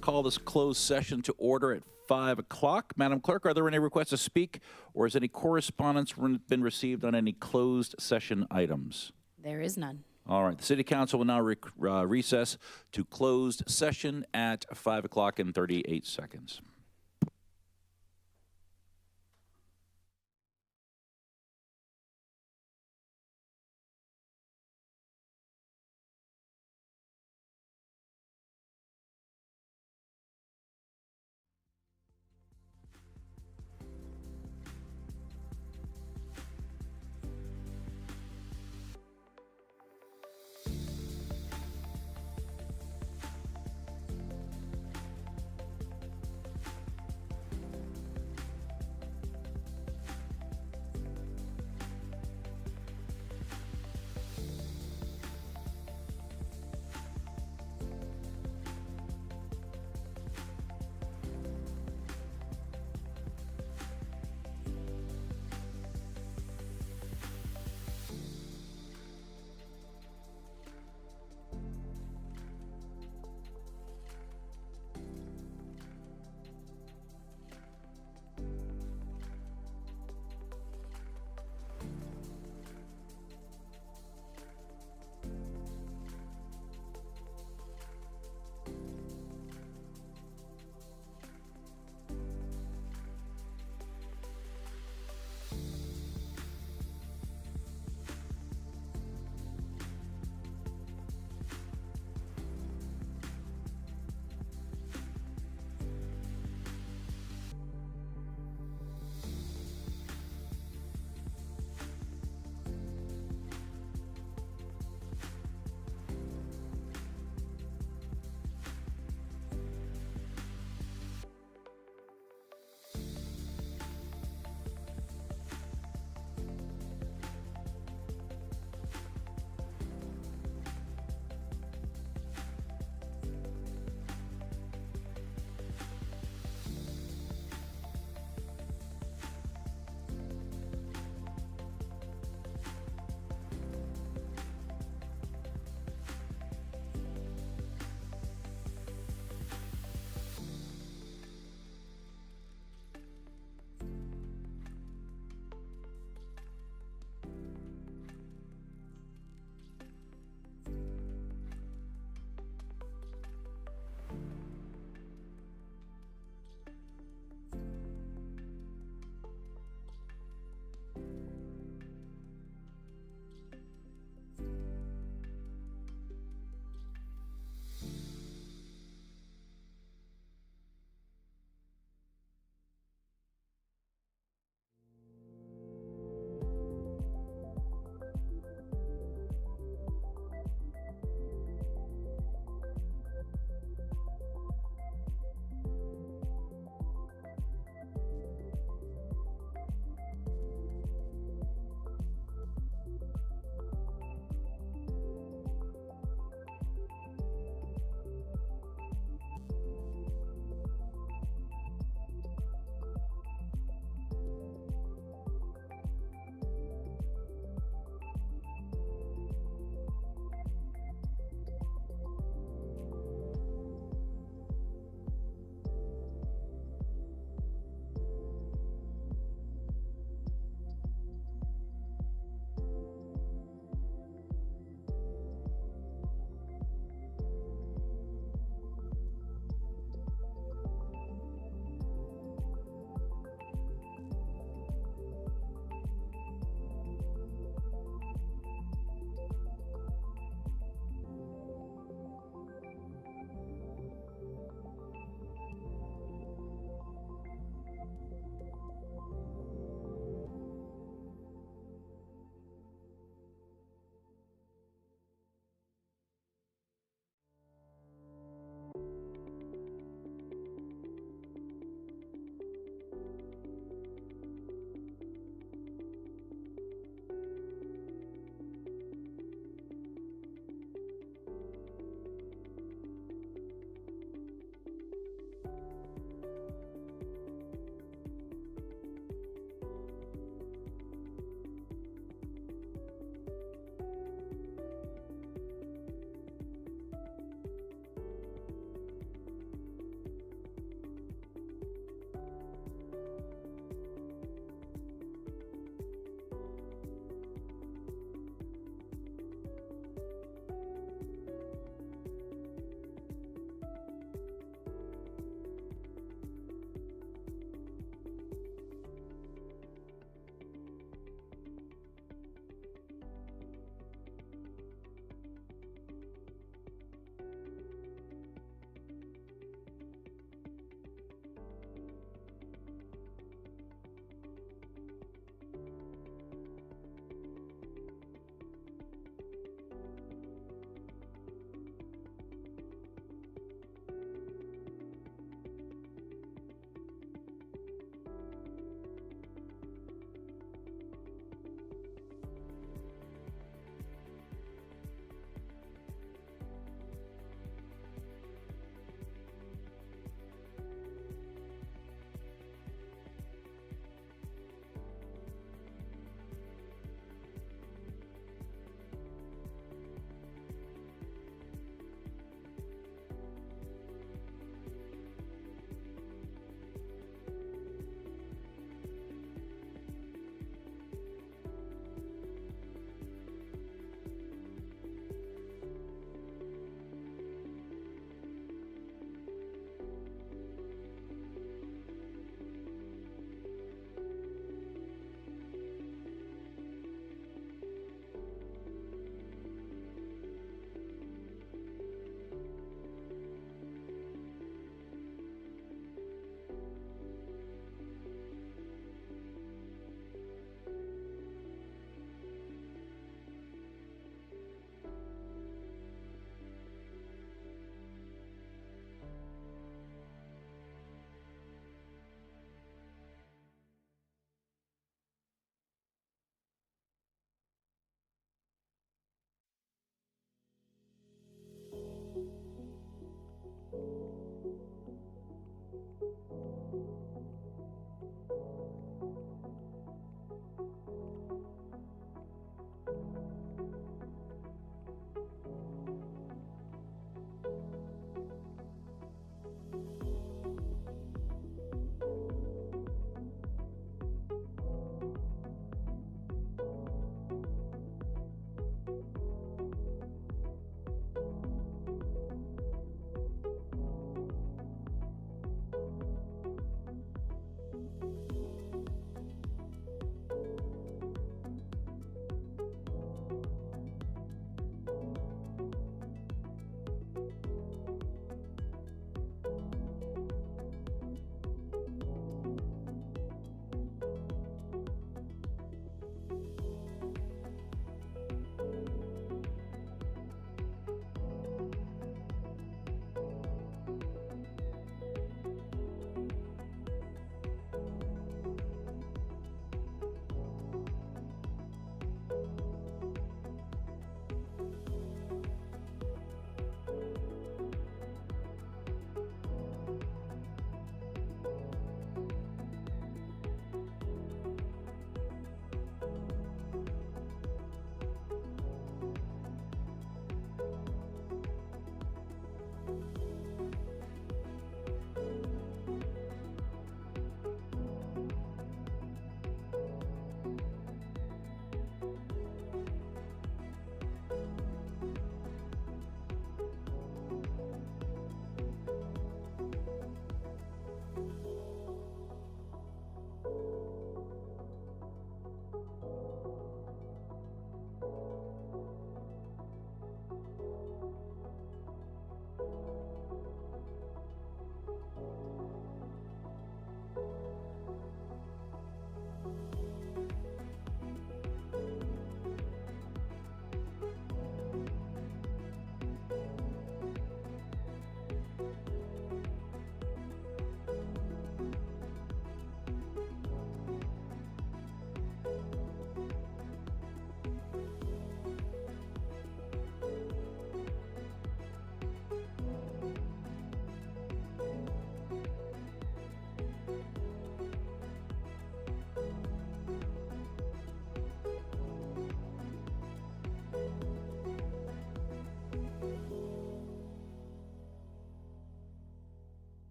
call this closed session to order at 5 o'clock. Madam Clerk, are there any requests to speak, or has any correspondence been received on any closed session items? There is none. All right. The City Council will now recess to closed session at 5 o'clock and 38 seconds.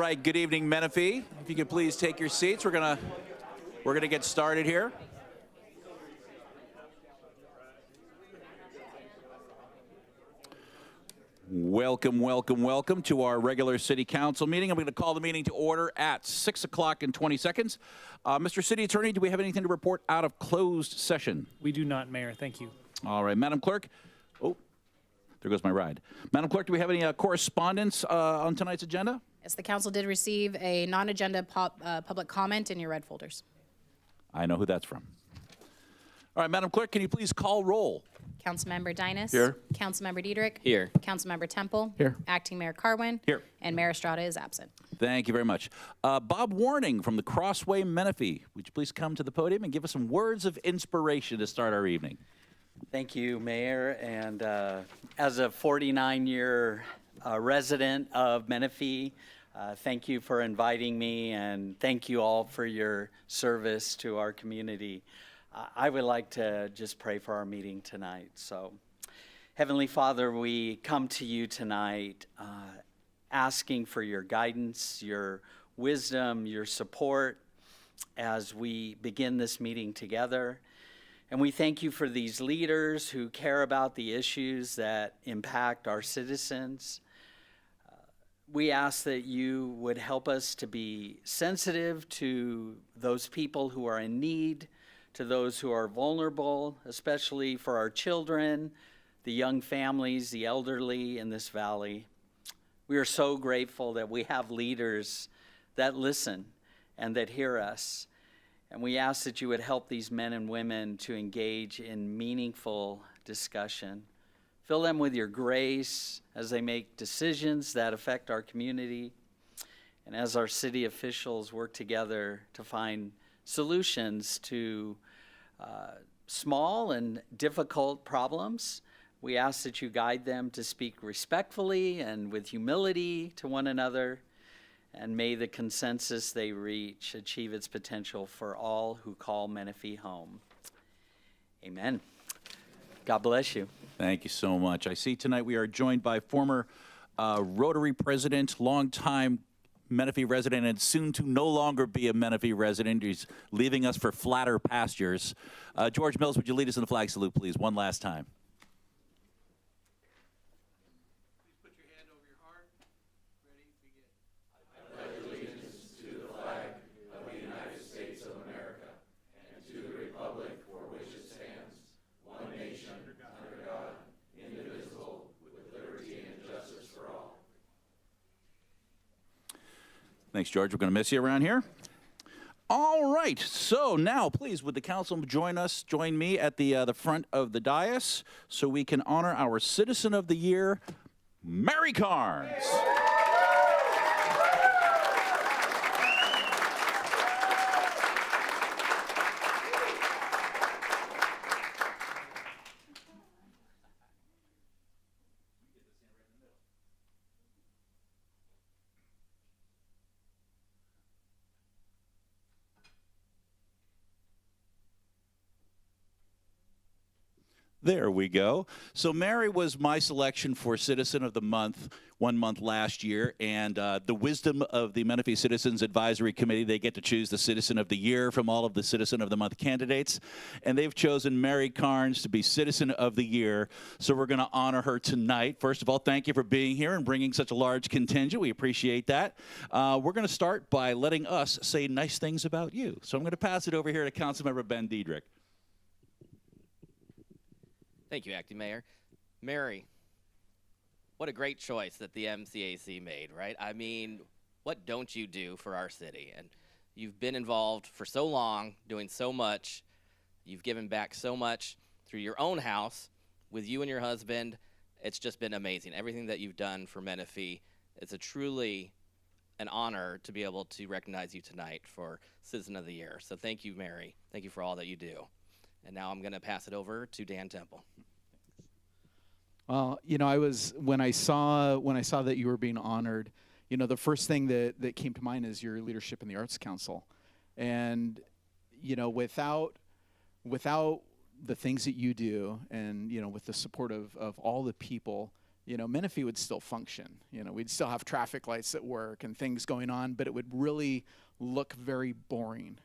right, good evening, Menifee. If you could please take your seats, we're gonna get started here. Welcome, welcome, welcome to our regular City Council meeting. I'm going to call the meeting to order at 6 o'clock and 20 seconds. Mr. City Attorney, do we have anything to report out of closed session? We do not, Mayor. Thank you. All right, Madam Clerk. Oh, there goes my ride. Madam Clerk, do we have any correspondence on tonight's agenda? Yes, the council did receive a non-agenda public comment in your red folders. I know who that's from. All right, Madam Clerk, can you please call roll? Councilmember Dynas. Here. Councilmember Diedrich. Here. Councilmember Temple. Here. Acting Mayor Carwin. Here. And Mayor Estrada is absent. Thank you very much. Bob Warning from the Crossway Menifee. Would you please come to the podium and give us some words of inspiration to start our evening? Thank you, Mayor. And as a 49-year resident of Menifee, thank you for inviting me, and thank you all for your service to our community. I would like to just pray for our meeting tonight. So, Heavenly Father, we come to you tonight asking for your guidance, your wisdom, your support as we begin this meeting together. And we thank you for these leaders who care about the issues that impact our citizens. We ask that you would help us to be sensitive to those people who are in need, to those who are vulnerable, especially for our children, the young families, the elderly in this valley. We are so grateful that we have leaders that listen and that hear us. And we ask that you would help these men and women to engage in meaningful discussion. Fill them with your grace as they make decisions that affect our community, and as our city officials work together to find solutions to small and difficult problems. We ask that you guide them to speak respectfully and with humility to one another, and may the consensus they reach achieve its potential for all who call Menifee home. Amen. God bless you. Thank you so much. I see tonight we are joined by former Rotary President, longtime Menifee resident, and soon to no longer be a Menifee resident. He's leaving us for flatter pastures. George Mills, would you lead us in the flag salute, please, one last time? Please put your hand over your heart. Ready, begin. I pledge allegiance to the flag of the United States of America and to the republic for which it stands, one nation, under God, indivisible, with liberty and justice for all. Thanks, George. We're going to miss you around here. All right. So now, please, would the council join me at the front of the dais so we can honor our Citizen of the Year, Mary Carnes. There we go. So Mary was my selection for Citizen of the Month 1 month last year, and the wisdom of the Menifee Citizens Advisory Committee, they get to choose the Citizen of the Year from all of the Citizen of the Month candidates, and they've chosen Mary Carnes to be Citizen of the Year, so we're going to honor her tonight. First of all, thank you for being here and bringing such a large contingent. We appreciate that. We're going to start by letting us say nice things about you. So I'm going to pass it over here to Councilmember Ben Diedrich. Thank you, Acting Mayor. Mary, what a great choice that the MCAC made, right? I mean, what don't you do for our city? And you've been involved for so long, doing so much. You've given back so much through your own house with you and your husband. It's just been amazing. Everything that you've done for Menifee, it's a truly an honor to be able to recognize you tonight for Citizen of the Year. So thank you, Mary. Thank you for all that you do. And now I'm going to pass it over to Dan Temple. Well, you know, when I saw that you were being honored, you know, the first thing that came to mind is your leadership in the Arts Council. And, you know, without the things that you do and, you know, with the support of all the people Menifee would still function. We'd still have traffic lights at work and things going on, but it would really look very boring.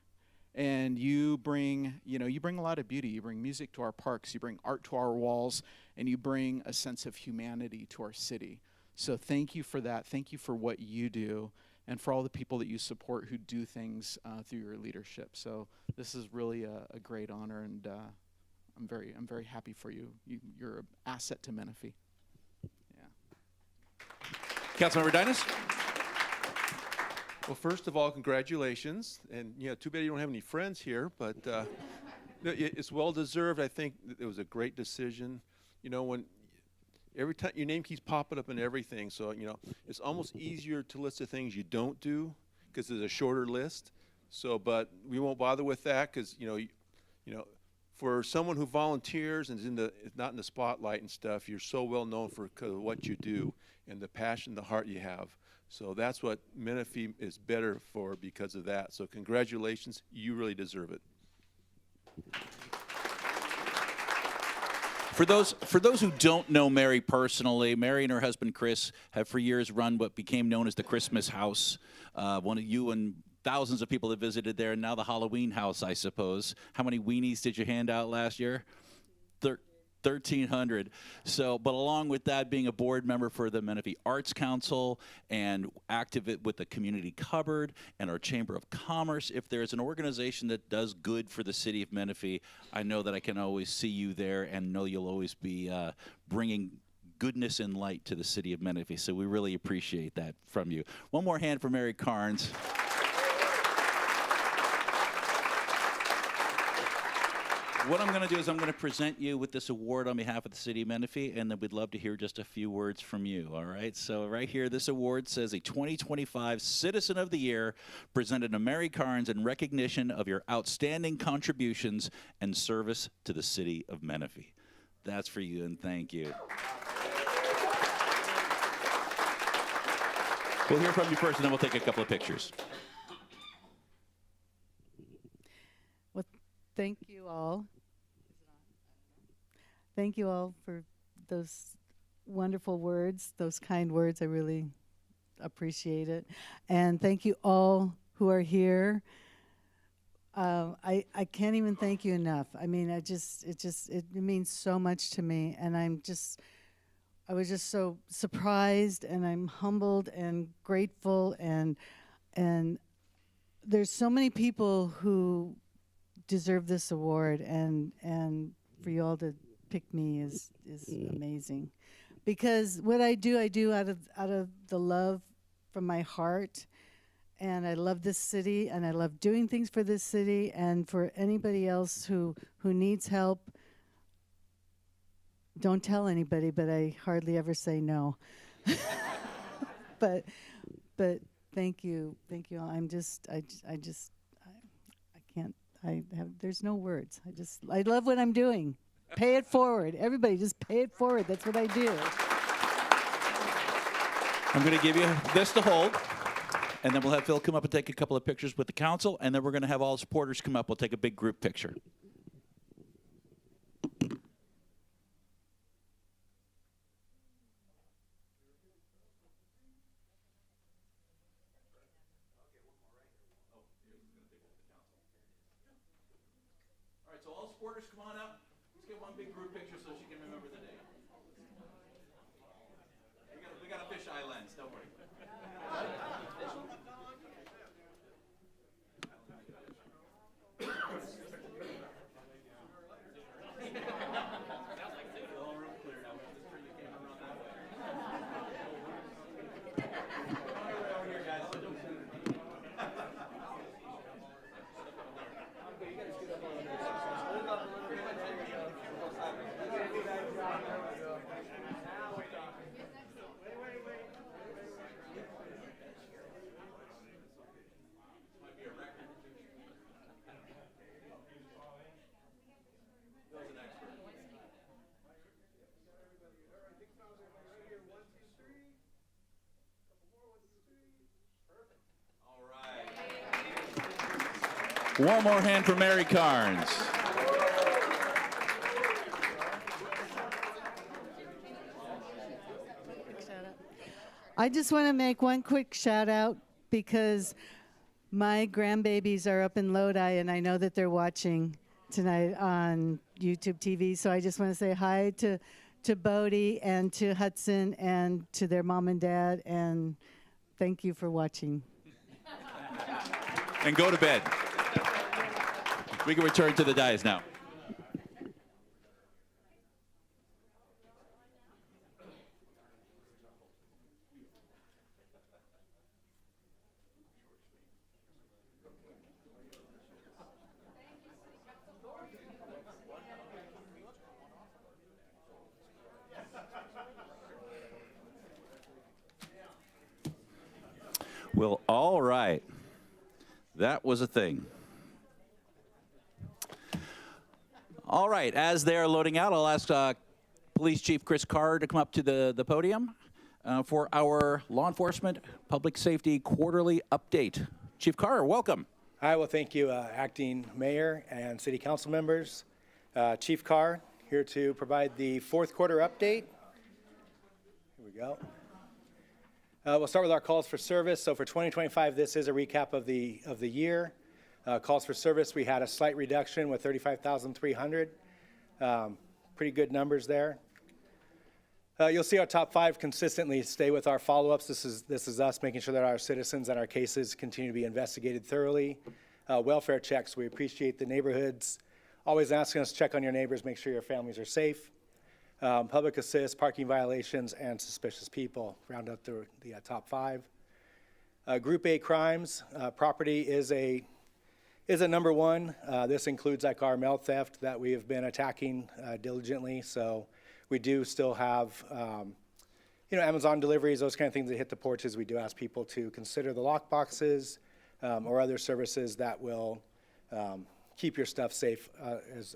And you bring a lot of beauty. You bring music to our parks, you bring art to our walls, and you bring a sense of humanity to our city. So thank you for that. Thank you for what you do, and for all the people that you support who do things through your leadership. So this is really a great honor, and I'm very happy for you. You're an asset to Menifee. Yeah. Councilmember Dinas? Well, first of all, congratulations. And too bad you don't have any friends here, but it's well deserved. I think it was a great decision. When every time your name keeps popping up in everything, so it's almost easier to list the things you don't do because there's a shorter list. So, but we won't bother with that because for someone who volunteers and is not in the spotlight and stuff, you're so well known for what you do and the passion, the heart you have. So that's what Menifee is better for because of that. So congratulations, you really deserve it. For those who don't know Mary personally, Mary and her husband Chris have for years run what became known as the Christmas House. One of you and thousands of people that visited there, and now the Halloween House, I suppose. How many weenies did you hand out last year? 1,300. So, but along with that, being a board member for the Menifee Arts Council and active with the Community Cupboard and our Chamber of Commerce, if there's an organization that does good for the city of Menifee, I know that I can always see you there and know you'll always be bringing goodness and light to the city of Menifee. So we really appreciate that from you. One more hand for Mary Carnes. What I'm going to do is I'm going to present you with this award on behalf of the city of Menifee, and then we'd love to hear just a few words from you, all right? So right here, this award says a 2025 Citizen of the Year presented to Mary Carnes in recognition of your outstanding contributions and service to the city of Menifee. That's for you, and thank you. We'll hear from you first, and then we'll take a couple of pictures. Well, thank you all. Thank you all for those wonderful words, those kind words. I really appreciate it. And thank you all who are here. I can't even thank you enough. I mean, it means so much to me. And I was just so surprised, and I'm humbled and grateful. And there's so many people who deserve this award, and for you all to pick me is amazing, because what I do out of the love from my heart, and I love this city, and I love doing things for this city, and for anybody else who needs help. Don't tell anybody, but I hardly ever say no. but thank you all. There's no words. I love what I'm doing. Pay it forward. Everybody just pay it forward. That's what I do. I'm going to give you this to hold, and then we'll have Phil come up and take a couple of pictures with the council, and then we're going to have all the supporters come up. We'll take a big group picture. All right, so all supporters come on up. Let's get one big group picture so she can remember the day. We got a fisheye lens, don't worry. One more hand for Mary Carnes. I just want to make one quick shout out because my grandbabies are up in Lodi, and I know that they're watching tonight on YouTube TV. So I just want to say hi to Bodie and to Hudson and to their mom and dad, and thank you for watching. And go to bed. We can return to the dais now. Well, all right. That was a thing. All right, as they're loading out, I'll ask Police Chief Chris Carr to come up to the podium for our law enforcement public safety quarterly update. Chief Carr, welcome. Hi, well, thank you, Acting Mayor and City Council members. Chief Carr, here to provide the fourth quarter update. Here we go. We'll start with our calls for service. So for 2025, this is a recap of the year. Calls for service, we had a slight reduction with 35,300. Pretty good numbers there. You'll see our top 5 consistently stay with our follow-ups. This is us making sure that our citizens and our cases continue to be investigated thoroughly. Welfare checks, we appreciate the neighborhoods always asking us to check on your neighbors, make sure your families are safe. Public assist, parking violations, and suspicious people round up the top 5. Group A crimes, property is a number 1. This includes like our mail theft that we have been attacking diligently. So we do still have, Amazon deliveries, those kind of things that hit the porches. We do ask people to consider the lock boxes or other services that will keep your stuff safe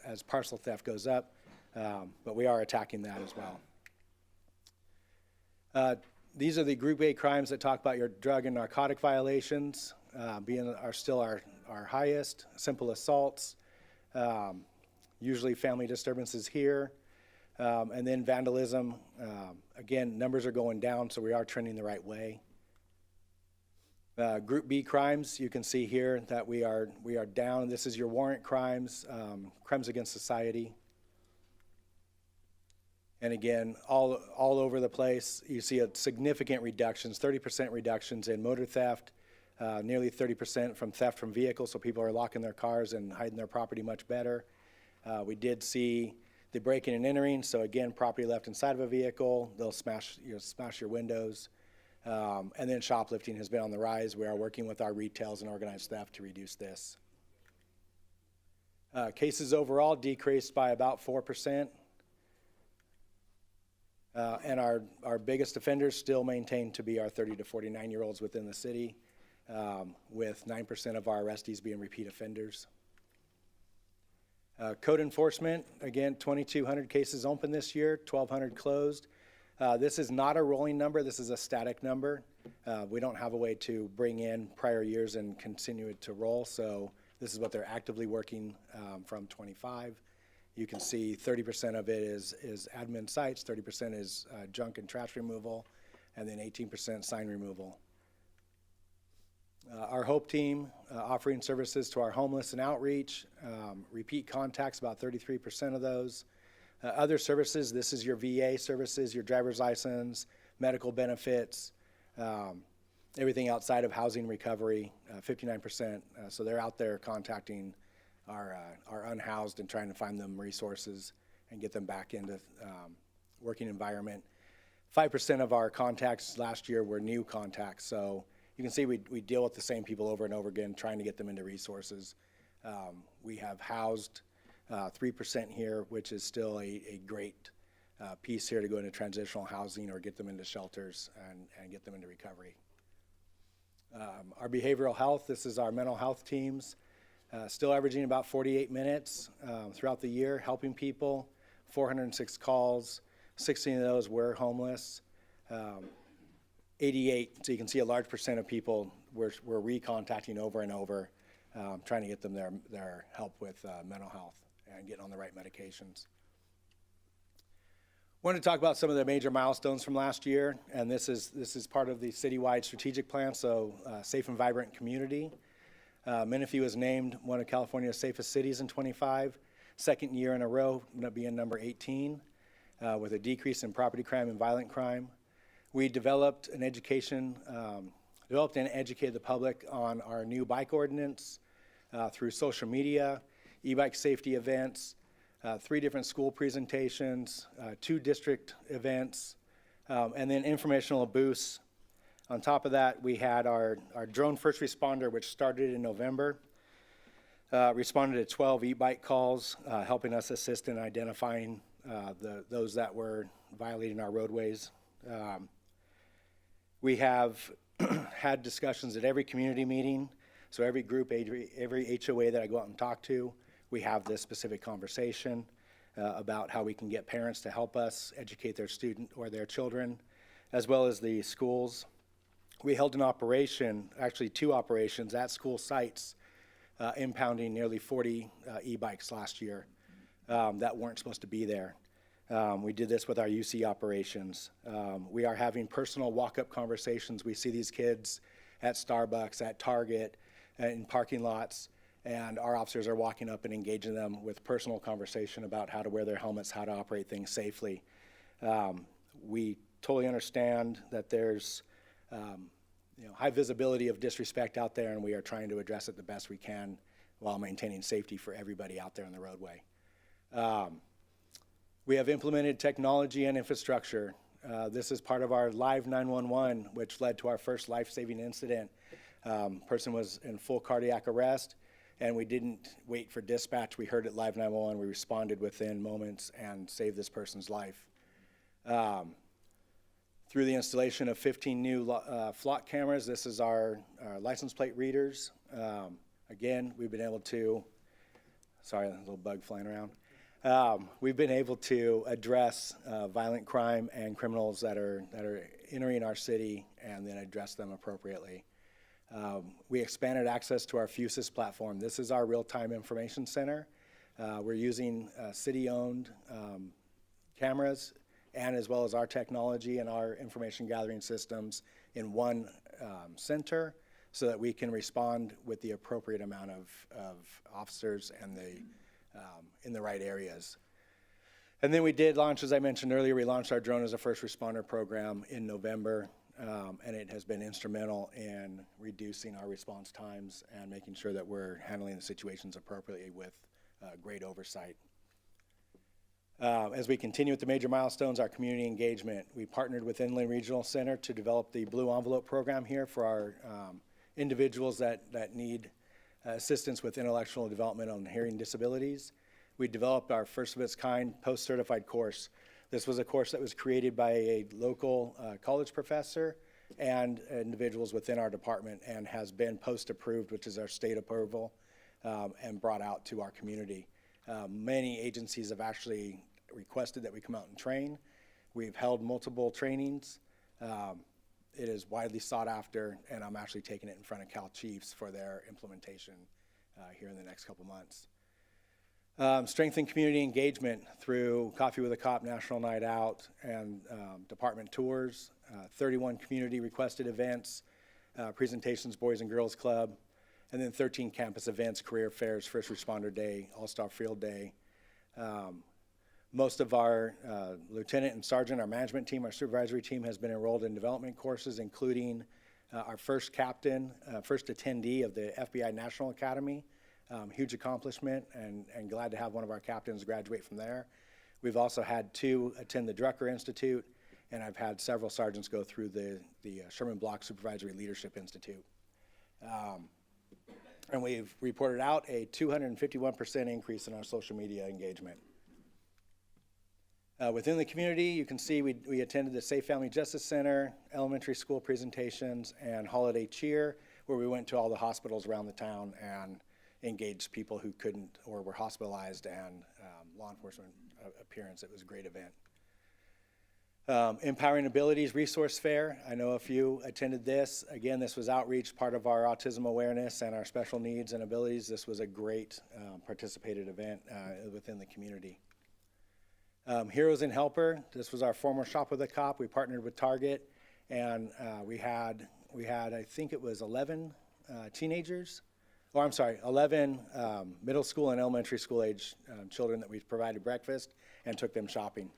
as parcel theft goes up. But we are attacking that as well. These are the Group A crimes that talk about your drug and narcotic violations are still our highest. Simple assaults, usually family disturbances here, and then vandalism. Again, numbers are going down, so we are trending the right way. Group B crimes, you can see here that we are down. This is your warrant crimes, crimes against society. And again, all over the place, you see a significant reductions, 30% reductions in motor theft, nearly 30% from theft from vehicles, so people are locking their cars and hiding their property much better. We did see the breaking and entering, so again, property left inside of a vehicle, they'll smash your windows. And then shoplifting has been on the rise. We are working with our retails and organized theft to reduce this. Cases overall decreased by about 4%. And our biggest offenders still maintain to be our 30 to 49-year-olds within the city, with 9% of our arrestees being repeat offenders. Code enforcement, again, 2,200 cases open this year, 1,200 closed. This is not a rolling number, this is a static number. We don't have a way to bring in prior years and continue it to roll, so this is what they're actively working from 25. You can see 30% of it is admin sites, 30% is junk and trash removal, and then 18% sign removal. Our HOPE team offering services to our homeless and outreach, repeat contacts, about 33% of those. Other services, this is your VA services, your driver's license, medical benefits, everything outside of housing recovery, 59%. So they're out there contacting our unhoused and trying to find them resources and get them back into working environment. 5% of our contacts last year were new contacts. So you can see we deal with the same people over and over again, trying to get them into resources. We have housed 3% here, which is still a great piece here to go into transitional housing or get them into shelters and get them into recovery. Our behavioral health, this is our mental health teams. Still averaging about 48 minutes throughout the year, helping people, 406 calls, 16 of those were homeless, 88, so you can see a large percent of people we're recontacting over and over, trying to get them their help with mental health and getting on the right medications. Wanted to talk about some of the major milestones from last year, and this is part of the citywide strategic plan, so safe and vibrant community. Menifee was named one of California's safest cities in ’25, second year in a row, being number 18, with a decrease in property crime and violent crime. We developed and educated the public on our new bike ordinance through social media, e-bike safety events, 3 different school presentations, 2 district events, and then informational booths. On top of that, we had our drone first responder, which started in November, responded to 12 e-bike calls, helping us assist in identifying those that were violating our roadways. We have had discussions at every community meeting, so every group, every HOA that I go out and talk to, we have this specific conversation about how we can get parents to help us educate their student or their children, as well as the schools. We held an operation, actually 2 operations at school sites, impounding nearly 40 e-bikes last year that weren't supposed to be there. We did this with our UC operations. We are having personal walk-up conversations. We see these kids at Starbucks, at Target, in parking lots, and our officers are walking up and engaging them with personal conversation about how to wear their helmets, how to operate things safely. We totally understand that there's high visibility of disrespect out there, and we are trying to address it the best we can while maintaining safety for everybody out there on the roadway. We have implemented technology and infrastructure. This is part of our Live 911, which led to our first life-saving incident. Person was in full cardiac arrest, and we didn't wait for dispatch. We heard it Live 911. We responded within moments and saved this person's life. Through the installation of 15 new flock cameras, this is our license plate readers. Again, we've been able to, sorry, a little bug flying around. We've been able to address violent crime and criminals that are entering our city and then address them appropriately. We expanded access to our Fusus platform. This is our real-time information center. We're using city-owned cameras and as well as our technology and our information gathering systems in one center so that we can respond with the appropriate amount of officers and in the right areas. And then we did launch, as I mentioned earlier, we launched our Drone as a First Responder program in November, and it has been instrumental in reducing our response times and making sure that we're handling the situations appropriately with great oversight. As we continue with the major milestones, our community engagement, we partnered with Inland Regional Center to develop the Blue Envelope program here for our individuals that need assistance with intellectual development on hearing disabilities. We developed our first of its kind post-certified course. This was a course that was created by a local college professor and individuals within our department and has been post-approved, which is our state approval, and brought out to our community. Many agencies have actually requested that we come out and train. We've held multiple trainings. It is widely sought after, and I'm actually taking it in front of Cal Chiefs for their implementation here in the next couple months. Strengthen community engagement through Coffee with a Cop National Night Out and department tours, 31 community requested events, presentations, Boys and Girls Club, and then 13 campus events, career fairs, First Responder Day, All-Star Field Day. Most of our lieutenant and sergeant, our management team, our supervisory team has been enrolled in development courses, including our first captain, first attendee of the FBI National Academy. Huge accomplishment, and glad to have one of our captains graduate from there. We've also had 2 attend the Drucker Institute, and I've had several sergeants go through the Sherman Block Supervisory Leadership Institute. And we've reported out a 251% increase in our social media engagement. Within the community, you can see we attended the Safe Family Justice Center, elementary school presentations, and holiday cheer, where we went to all the hospitals around the town and engaged people who couldn't or were hospitalized and law enforcement appearance. It was a great event. Empowering Abilities Resource Fair. I know a few attended this. Again, this was outreach, part of our autism awareness and our special needs and abilities. This was a great participated event within the community. Heroes and Helper, this was our former Shop with a Cop. We partnered with Target, and we had, I think it was 11 teenagers, or I'm sorry, 11 middle school and elementary school age children that we provided breakfast and took them shopping.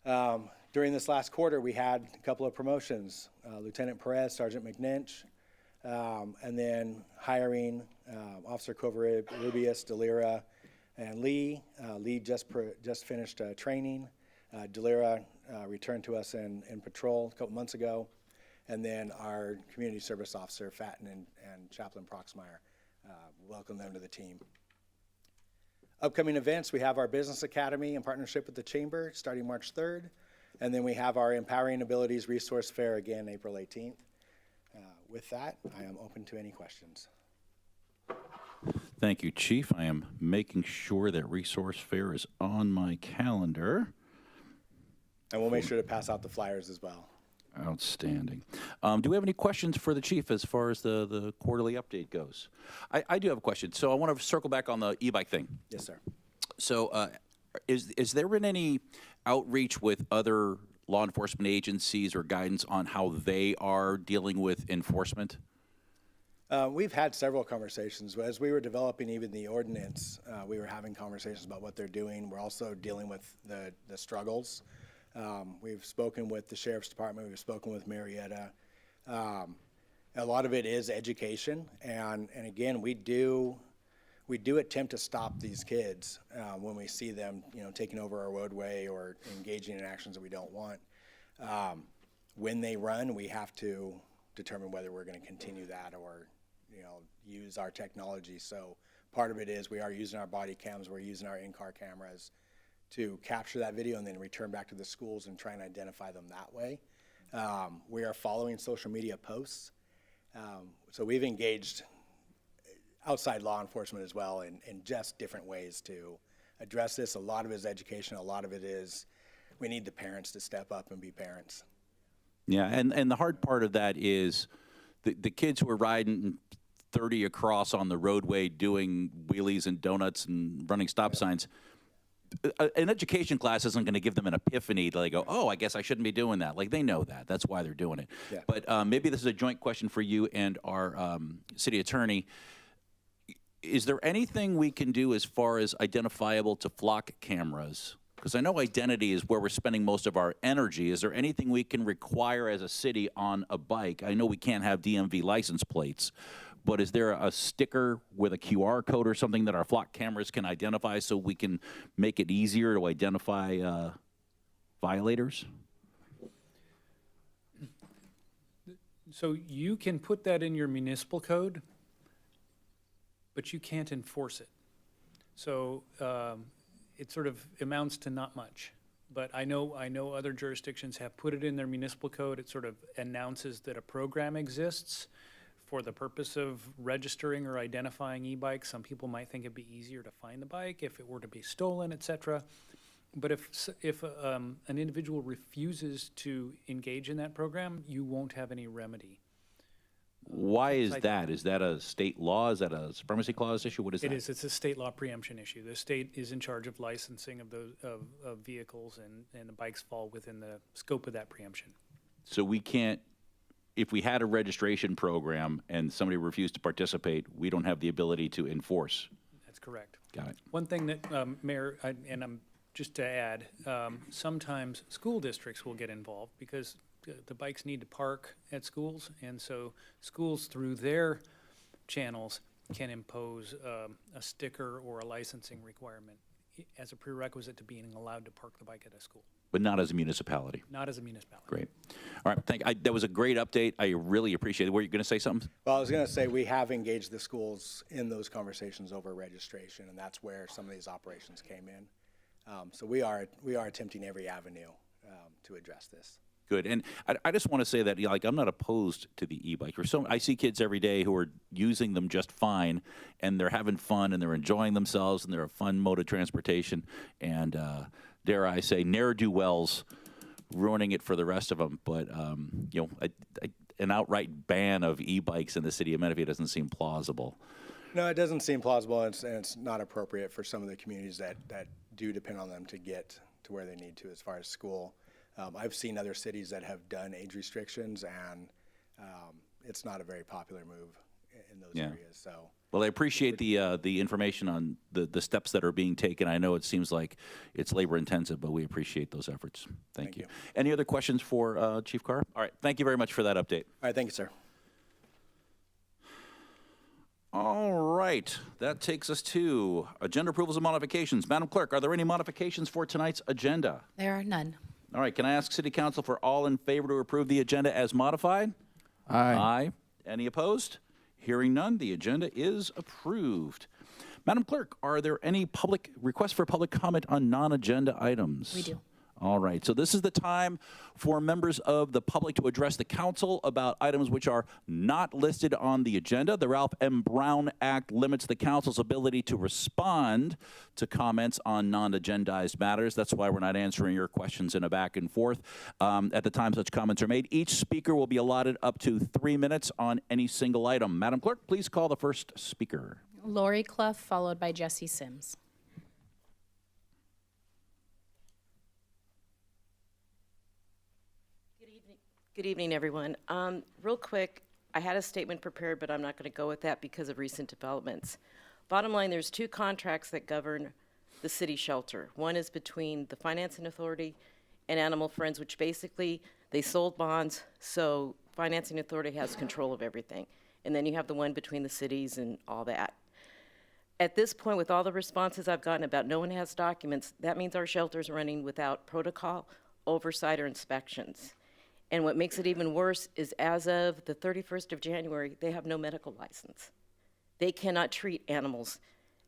During this last quarter, we had a couple of promotions, Lieutenant Perez, Sergeant McNinch, and then hiring Officer Covarrubias, Delira, and Lee. Lee just finished training. Delira returned to us in patrol a couple months ago. And then our community service officer, Fatten, and Chaplain Proxmeyer, welcome them to the team. Upcoming events, we have our Business Academy in partnership with the Chamber starting March 3rd. And then we have our Empowering Abilities Resource Fair again, April 18th. With that, I am open to any questions. Thank you, Chief. I am making sure that Resource Fair is on my calendar. And we'll make sure to pass out the flyers as well. Outstanding. Do we have any questions for the Chief as far as the quarterly update goes? I do have a question. So I want to circle back on the e-bike thing. Yes, sir. So is there been any outreach with other law enforcement agencies or guidance on how they are dealing with enforcement? We've had several conversations. As we were developing even the ordinance, we were having conversations about what they're doing. We're also dealing with the struggles. We've spoken with the Sheriff's Department. We've spoken with Marietta. A lot of it is education. And again, we do attempt to stop these kids when we see them, taking over our roadway or engaging in actions that we don't want. When they run, we have to determine whether we're going to continue that or, use our technology. So part of it is we are using our body cams, we're using our in-car cameras to capture that video and then return back to the schools and try and identify them that way. We are following social media posts. So we've engaged outside law enforcement as well in just different ways to address this. A lot of it is education. A lot of it is we need the parents to step up and be parents. Yeah, and the hard part of that is the kids who are riding 30 across on the roadway doing wheelies and donuts and running stop signs. An education class isn't going to give them an epiphany to go, oh, I guess I shouldn't be doing that. Like, they know that. That's why they're doing it. Yeah. But maybe this is a joint question for you and our city attorney. Is there anything we can do as far as identifiable to flock cameras? Because I know identity is where we're spending most of our energy. Is there anything we can require as a city on a bike? I know we can't have DMV license plates, but is there a sticker with a QR code or something that our flock cameras can identify so we can make it easier to identify violators? So you can put that in your municipal code, but you can't enforce it. So it sort of amounts to not much. But I know other jurisdictions have put it in their municipal code. It sort of announces that a program exists for the purpose of registering or identifying e-bikes. Some people might think it'd be easier to find the bike if it were to be stolen, et cetera. But if an individual refuses to engage in that program, you won't have any remedy. Why is that? Is that a state law? Is that a supremacy clause issue? What is that? It is. It's a state law preemption issue. The state is in charge of licensing of those of vehicles, and the bikes fall within the scope of that preemption. So we can't, if we had a registration program and somebody refused to participate, we don't have the ability to enforce. That's correct. Got it. One thing that, Mayor, just to add, sometimes school districts will get involved because the bikes need to park at schools, and so schools through their channels can impose a sticker or a licensing requirement as a prerequisite to being allowed to park the bike at a school. But not as a municipality. Not as a municipality. Great. All right, that was a great update. I really appreciate it. Were you going to say something? Well, I was going to say we have engaged the schools in those conversations over registration, and that's where some of these operations came in. So we are attempting every avenue to address this. Good. And I just want to say that, I'm not opposed to the e-bike. I see kids every day who are using them just fine, and they're having fun, and they're enjoying themselves, and they're a fun mode of transportation. And dare I say, ne'er-do-wells ruining it for the rest of them. But, an outright ban of e-bikes in the city of Menifee doesn't seem plausible. No, it doesn't seem plausible, and it's not appropriate for some of the communities that do depend on them to get to where they need to as far as school. I've seen other cities that have done age restrictions, and it's not a very popular move in those Yeah. areas. So, Well, I appreciate the information on the steps that are being taken. I know it seems like it's labor intensive, but we appreciate those efforts. Thank you. Any other questions for Chief Carr? All right. Thank you very much for that update. all right, thank you, sir. All right. That takes us to agenda approvals and modifications. Madam Clerk, are there any modifications for tonight's agenda? There are none. All right. Can I ask City Council for all in favor to approve the agenda as modified? Aye. Aye. Any opposed? Hearing none, the agenda is approved. Madam Clerk, are there any public requests for public comment on non-agenda items? We do. All right, so this is the time for members of the public to address the council about items which are not listed on the agenda. The Ralph M. Brown Act limits the council's ability to respond to comments on non-agendized matters. That's why we're not answering your questions in a back and forth. At the time such comments are made, each speaker will be allotted up to 3 minutes on any single item. Madam Clerk, please call the first speaker. Lori Clough, followed by Jesse Sims. Good evening, everyone. Real quick, I had a statement prepared, but I'm not going to go with that because of recent developments. Bottom line, there's 2 contracts that govern the city shelter. One is between the Financing Authority and Animal Friends, which basically they sold bonds, so Financing Authority has control of everything. And then you have the one between the cities and all that. At this point, with all the responses I've gotten about no one has documents, that means our shelter's running without protocol, oversight, or inspections. And what makes it even worse is as of the 31st of January, they have no medical license. They cannot treat animals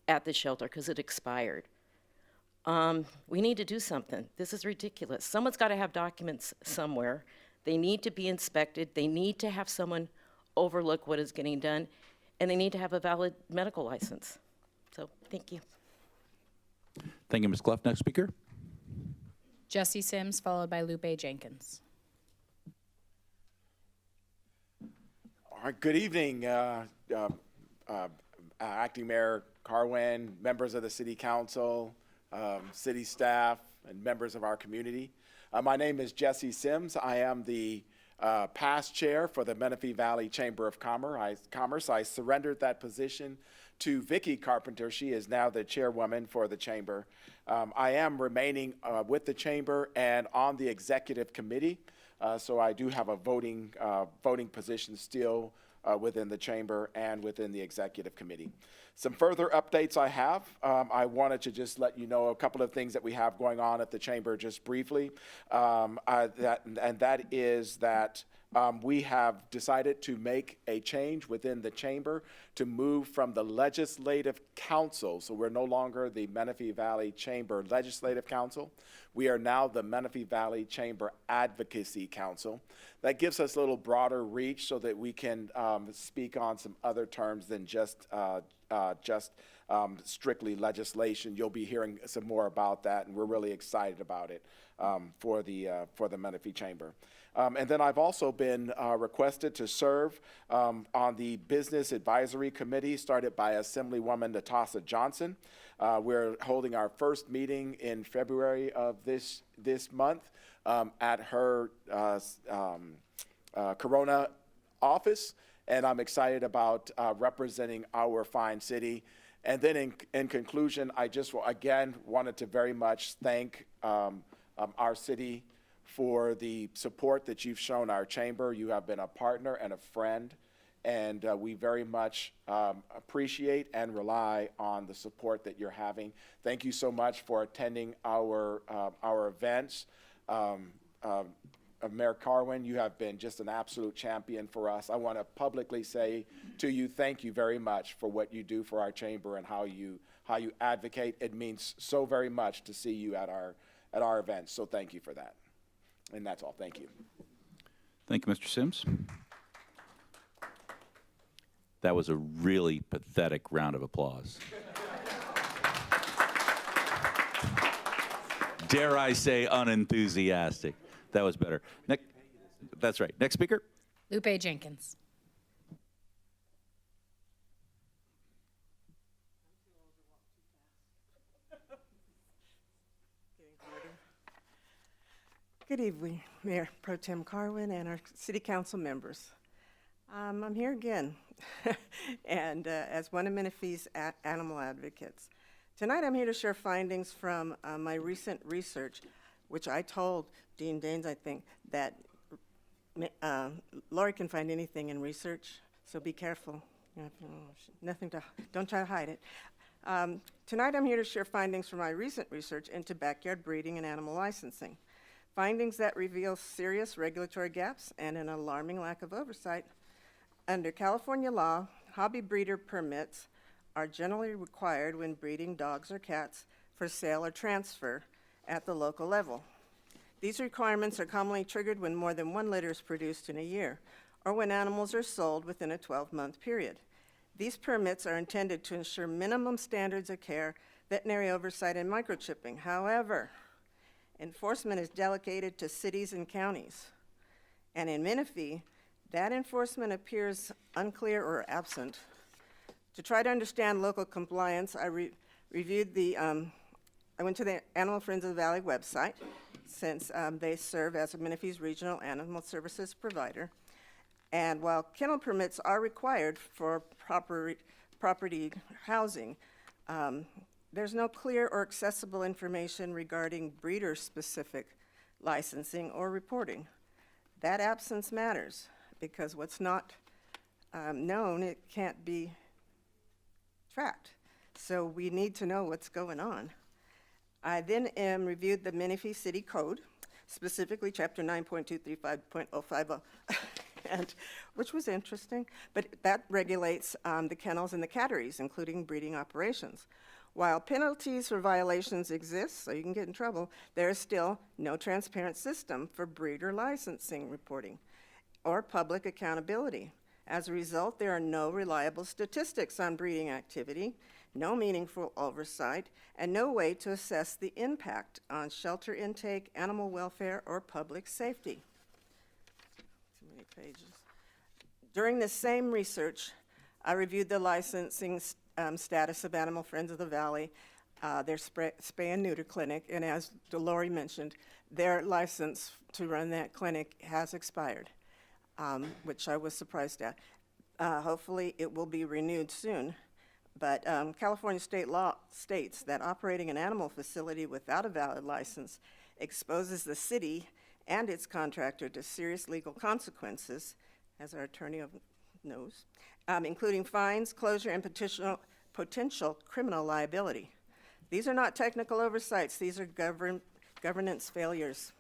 at the shelter because it expired. We need to do something. This is ridiculous. Someone's got to have documents somewhere. They need to be inspected. They need to have someone overlook what is getting done. And they need to have a valid medical license. So, thank you. Thank you, Ms. Clough. Next speaker. Jesse Sims, followed by Lupe Jenkins. All right, good evening, Acting Mayor Carwin, members of the City Council, city staff, and members of our community. My name is Jesse Sims. I am the past chair for the Menifee Valley Chamber of Commerce. I surrendered that position to Vicki Carpenter. She is now the chairwoman for the chamber. I am remaining with the chamber and on the executive committee. So I do have a voting position still within the chamber and within the executive committee. Some further updates I have. I wanted to just let you know a couple of things that we have going on at the chamber just briefly. That is that we have decided to make a change within the chamber to move from the legislative council. So we're no longer the Menifee Valley Chamber Legislative Council. We are now the Menifee Valley Chamber Advocacy Council. That gives us a little broader reach so that we can speak on some other terms than just strictly legislation. You'll be hearing some more about that, and we're really excited about it for the Menifee Chamber. And then I've also been requested to serve on the Business Advisory Committee started by Assemblywoman Natasa Johnson. We're holding our first meeting in February of this month at her Corona office, and I'm excited about representing our fine city. And then in conclusion, I just again wanted to very much thank our city for the support that you've shown our chamber. You have been a partner and a friend, and we very much appreciate and rely on the support that you're having. Thank you so much for attending our events. Mayor Carwin, you have been just an absolute champion for us. I want to publicly say to you, thank you very much for what you do for our chamber and how you advocate. It means so very much to see you at our events. So thank you for that. And that's all. Thank you. Thank you, Mr. Sims. That was a really pathetic round of applause. Dare I say unenthusiastic. That was better. That's right. Next speaker. Lupe Jenkins. Good evening, Mayor Pro Tem Carwin and our city council members. I'm here again, and as one of Menifee's animal advocates. Tonight I'm here to share findings from my recent research, which I told Dean Daines, I think, that Lori can find anything in research, so be careful. Don't try to hide it. Tonight I'm here to share findings from my recent research into backyard breeding and animal licensing. Findings that reveal serious regulatory gaps and an alarming lack of oversight. Under California law, hobby breeder permits are generally required when breeding dogs or cats for sale or transfer at the local level. These requirements are commonly triggered when more than one litter is produced in a year, or when animals are sold within a 12-month period. These permits are intended to ensure minimum standards of care, veterinary oversight, and microchipping. However, enforcement is delegated to cities and counties. And in Menifee, that enforcement appears unclear or absent. To try to understand local compliance, I reviewed I went to the Animal Friends of the Valley website, since they serve as Menifee's regional animal services provider. And while kennel permits are required for property housing, there's no clear or accessible information regarding breeder-specific licensing or reporting. That absence matters, because what's not known, it can't be tracked. So we need to know what's going on. I then reviewed the Menifee City Code, specifically Chapter 9.235.050, and which was interesting, but that regulates the kennels and the catteries, including breeding operations. While penalties for violations exist, so you can get in trouble, there is still no transparent system for breeder licensing reporting or public accountability. As a result, there are no reliable statistics on breeding activity, no meaningful oversight, and no way to assess the impact on shelter intake, animal welfare, or public safety. Too many pages. During this same research, I reviewed the licensing status of Animal Friends of the Valley, their spay and neuter clinic, and as Lori mentioned, their license to run that clinic has expired, which I was surprised at. Hopefully it will be renewed soon, but California state law states that operating an animal facility without a valid license exposes the city and its contractor to serious legal consequences, as our attorney knows, including fines, closure, and potential criminal liability. These are not technical oversights. These are governance failures.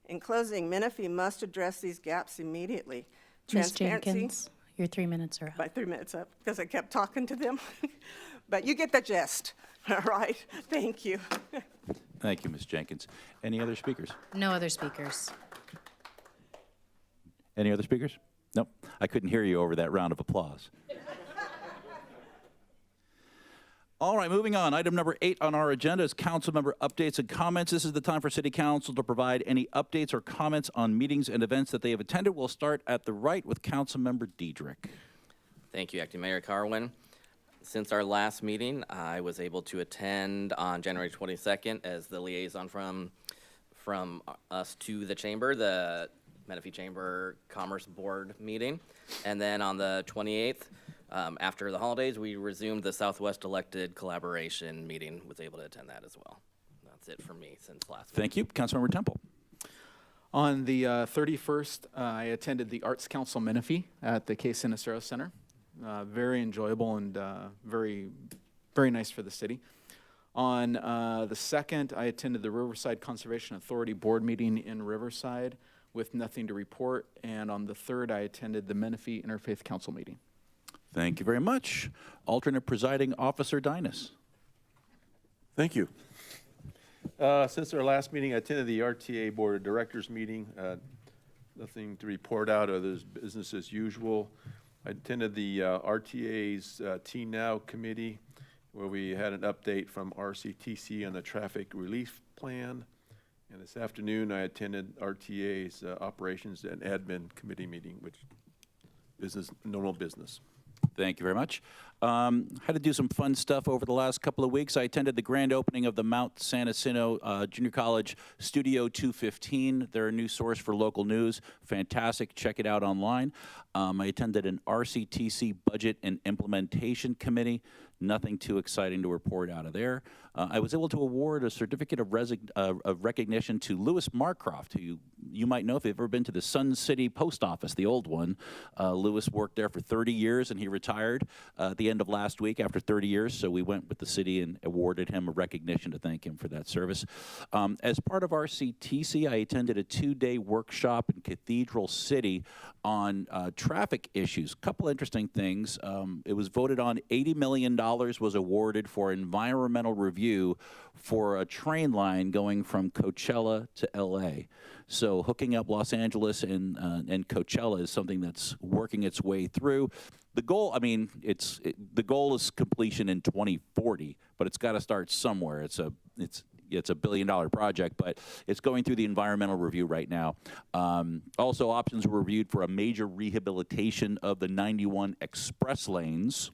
In closing, Menifee must address these gaps immediately. Ms. Jenkins, your 3 minutes are up. My 3 minutes up, because I kept talking to them. But you get the gist, all right? Thank you. Thank you, Ms. Jenkins. Any other speakers? No other speakers. Any other speakers? Nope. I couldn't hear you over that round of applause. All right, moving on. Item number 8 on our agenda is council member updates and comments. This is the time for City Council to provide any updates or comments on meetings and events that they have attended. We'll start at the right with council member Diedrich. Thank you, Acting Mayor Carwin. Since our last meeting, I was able to attend on January 22nd as the liaison from us to the chamber, the Menifee Chamber Commerce Board meeting. And then on the 28th, after the holidays, we resumed the Southwest Elected Collaboration meeting. Was able to attend that as well. That's it for me since last week. Thank you. Councilmember Temple. On the 31st, I attended the Arts Council Menifee at the K. Sinistero Center. Very enjoyable and very, very nice for the city. On the 2nd, I attended the Riverside Conservation Authority Board meeting in Riverside with nothing to report. And on the 3rd, I attended the Menifee Interfaith Council meeting. Thank you very much. Alternate Presiding Officer Dinas. Thank you. Since our last meeting, I attended the RTA Board of Directors meeting. Nothing to report out other than business as usual. I attended the RTA's T-Now committee, where we had an update from RCTC on the traffic relief plan. And this afternoon, I attended RTA's operations and admin committee meeting, which business, normal business. Thank you very much. Had to do some fun stuff over the last couple of weeks. I attended the grand opening of the Mount San Jacinto Junior College Studio 215. They're a new source for local news. Fantastic. Check it out online. I attended an RCTC Budget and Implementation Committee. Nothing too exciting to report out of there. I was able to award a certificate of recognition to Louis Marcroft, who you might know if you've ever been to the Sun City Post Office, the old one. Louis worked there for 30 years, and he retired at the end of last week after 30 years, so we went with the city and awarded him a recognition to thank him for that service. As part of RCTC, I attended a 2-day workshop in Cathedral City on traffic issues. A couple interesting things. It was voted on $80 million was awarded for environmental review for a train line going from Coachella to LA. So hooking up Los Angeles and Coachella is something that's working its way through. The goal, I mean, the goal is completion in 2040, but it's got to start somewhere. It's a $1 billion project, but it's going through the environmental review right now. Also, options were reviewed for a major rehabilitation of the 91 express lanes,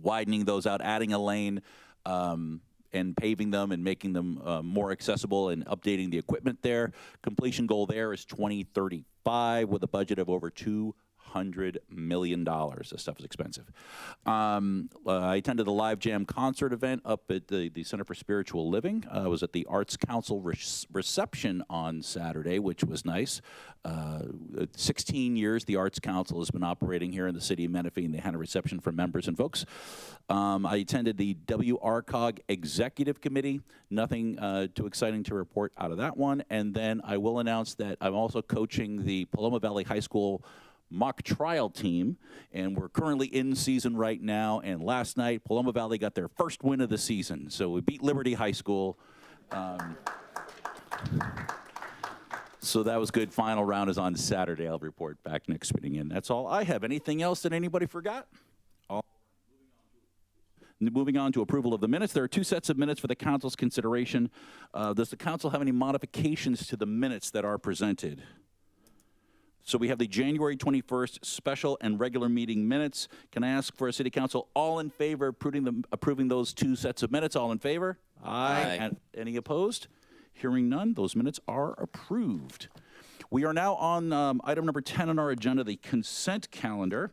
widening those out, adding a lane, and paving them and making them more accessible and updating the equipment there. Completion goal there is 2035 with a budget of over $200 million. This stuff is expensive. I attended the Live Jam concert event up at the Center for Spiritual Living. I was at the Arts Council reception on Saturday, which was nice. 16 years the Arts Council has been operating here in the city of Menifee, and they had a reception for members and folks. I attended the WRCOG Executive Committee. Nothing too exciting to report out of that one. And then I will announce that I'm also coaching the Paloma Valley High School mock trial team, and we're currently in season right now. And last night, Paloma Valley got their first win of the season. So we beat Liberty High School. So that was good. Final round is on Saturday. I'll report back next meeting. And that's all I have. Anything else that anybody forgot? Moving on to approval of the minutes. There are 2 sets of minutes for the council's consideration. Does the council have any modifications to the minutes that are presented? So we have the January 21st special and regular meeting minutes. Can I ask for a city council all in favor of approving those 2 sets of minutes? All in favor? Aye. And any opposed? Hearing none, those minutes are approved. We are now on item number 10 on our agenda, the consent calendar.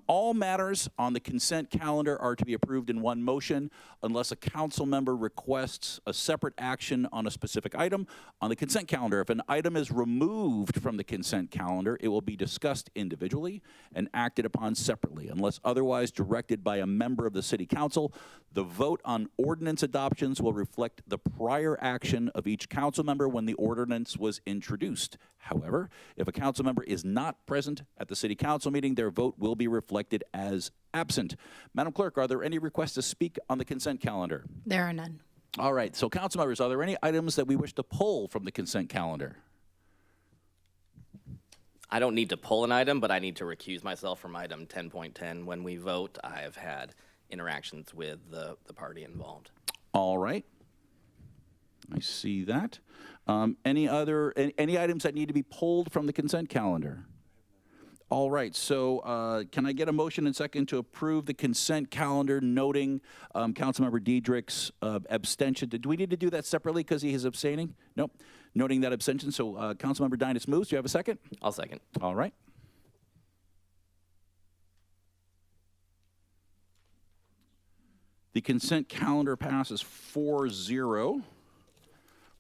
All matters on the consent calendar are to be approved in one motion unless a council member requests a separate action on a specific item on the consent calendar. If an item is removed from the consent calendar, it will be discussed individually and acted upon separately. Unless otherwise directed by a member of the city council, the vote on ordinance adoptions will reflect the prior action of each council member when the ordinance was introduced. However, if a council member is not present at the city council meeting, their vote will be reflected as absent. Madam Clerk, are there any requests to speak on the consent calendar? There are none. All right, so council members, are there any items that we wish to pull from the consent calendar? I don't need to pull an item, but I need to recuse myself from item 10.10. When we vote, I have had interactions with the party involved. All right. I see that. Any items that need to be pulled from the consent calendar? All right, so can I get a motion and second to approve the consent calendar, noting Councilmember Diedrich's abstention? Do we need to do that separately because he is abstaining? Nope. Noting that abstention. So Councilmember Dynas moves. Do you have a second? I'll second. All right. The consent calendar passes 4-0.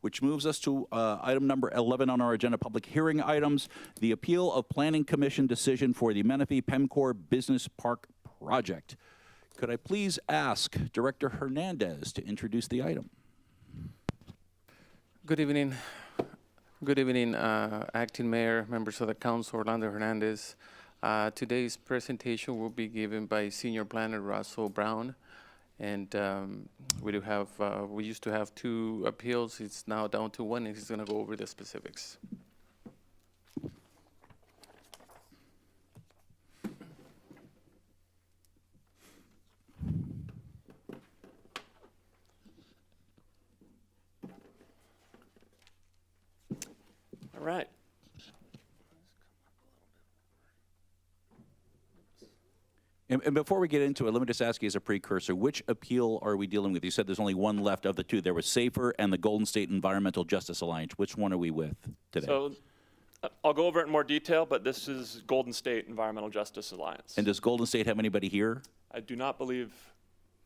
Which moves us to item number 11 on our agenda, public hearing items, the appeal of Planning Commission decision for the Menifee Pemcor Business Park project. Could I please ask Director Hernandez to introduce the item? Good evening. Good evening, Acting Mayor, members of the council, Orlando Hernandez. Today's presentation will be given by Senior Planner Russell Brown. And we used to have 2 appeals. It's now down to 1, and he's going to go over the specifics. All right. And before we get into it, let me just ask you as a precursor, which appeal are we dealing with? You said there's only one left of the two. There was SAFER and the Golden State Environmental Justice Alliance. Which one are we with today? So I'll go over it in more detail, but this is Golden State Environmental Justice Alliance. And does Golden State have anybody here? I do not believe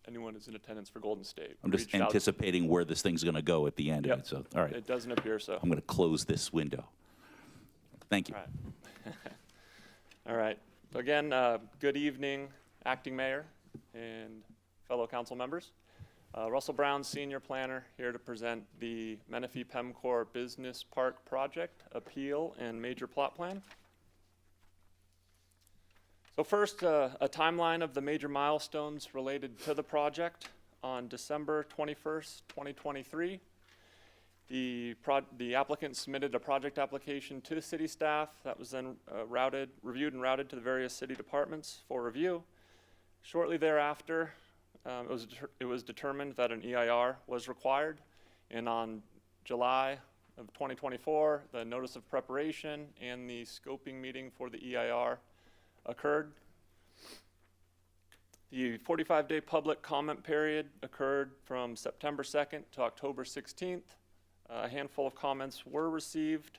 anyone is in attendance for Golden State. I'm just anticipating where this thing's going to go at the end of it. So, all right. It doesn't appear so. I'm going to close this window. Thank you. All right. All right. Again, good evening, Acting Mayor and fellow council members. Russell Brown, Senior Planner, here to present the Menifee Pemcor Business Park Project Appeal and Major Plot Plan. So first, a timeline of the major milestones related to the project. On December 21st, 2023, the applicant submitted a project application to city staff that was then reviewed and routed to the various city departments for review. Shortly thereafter, it was determined that an EIR was required, and on July of 2024, the notice of preparation and the scoping meeting for the EIR occurred. The 45-day public comment period occurred from September 2nd to October 16th. A handful of comments were received.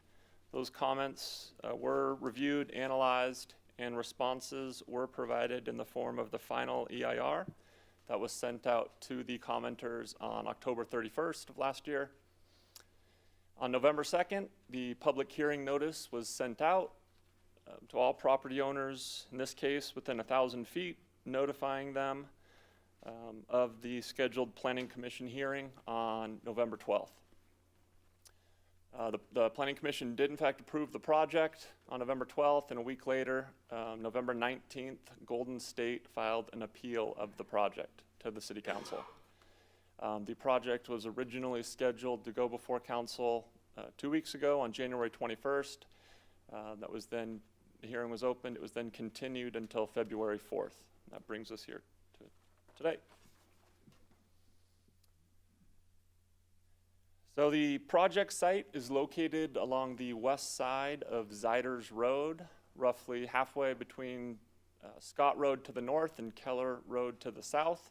Those comments were reviewed, analyzed, and responses were provided in the form of the final EIR that was sent out to the commenters on October 31st of last year. On November 2nd, the public hearing notice was sent out to all property owners, in this case within 1,000 feet, notifying them of the scheduled Planning Commission hearing on November 12th. The Planning Commission did in fact approve the project on November 12th, and a week later, November 19th, Golden State filed an appeal of the project to the City Council. The project was originally scheduled to go before Council 2 weeks ago on January 21st. The hearing was opened. It was then continued until February 4th. That brings us here to today. So the project site is located along the west side of Ziders Road, roughly halfway between Scott Road to the north and Keller Road to the south.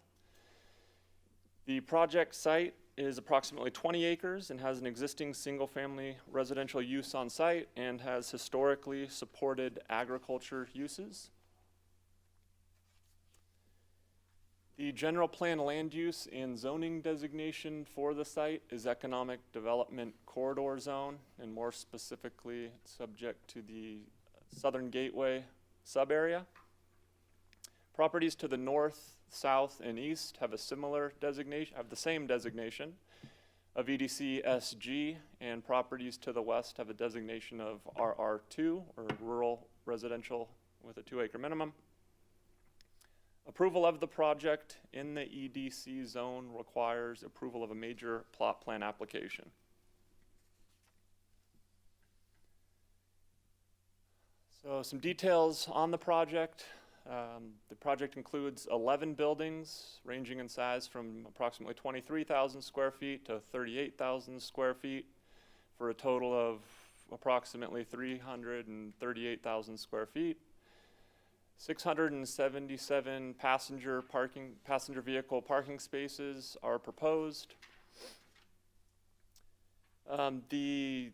The project site is approximately 20 acres and has an existing single-family residential use on site and has historically supported agriculture uses. The general plan land use and zoning designation for the site is Economic Development Corridor Zone, and more specifically subject to the Southern Gateway sub-area. Properties to the north, south, and east have a similar designation, have the same designation of EDC SG, and properties to the west have a designation of RR2, or Rural Residential with a 2-acre minimum. Approval of the project in the EDC zone requires approval of a major plot plan application. So some details on the project. The project includes 11 buildings ranging in size from approximately 23,000 square feet to 38,000 square feet for a total of approximately 338,000 square feet. 677 passenger vehicle parking spaces are proposed. The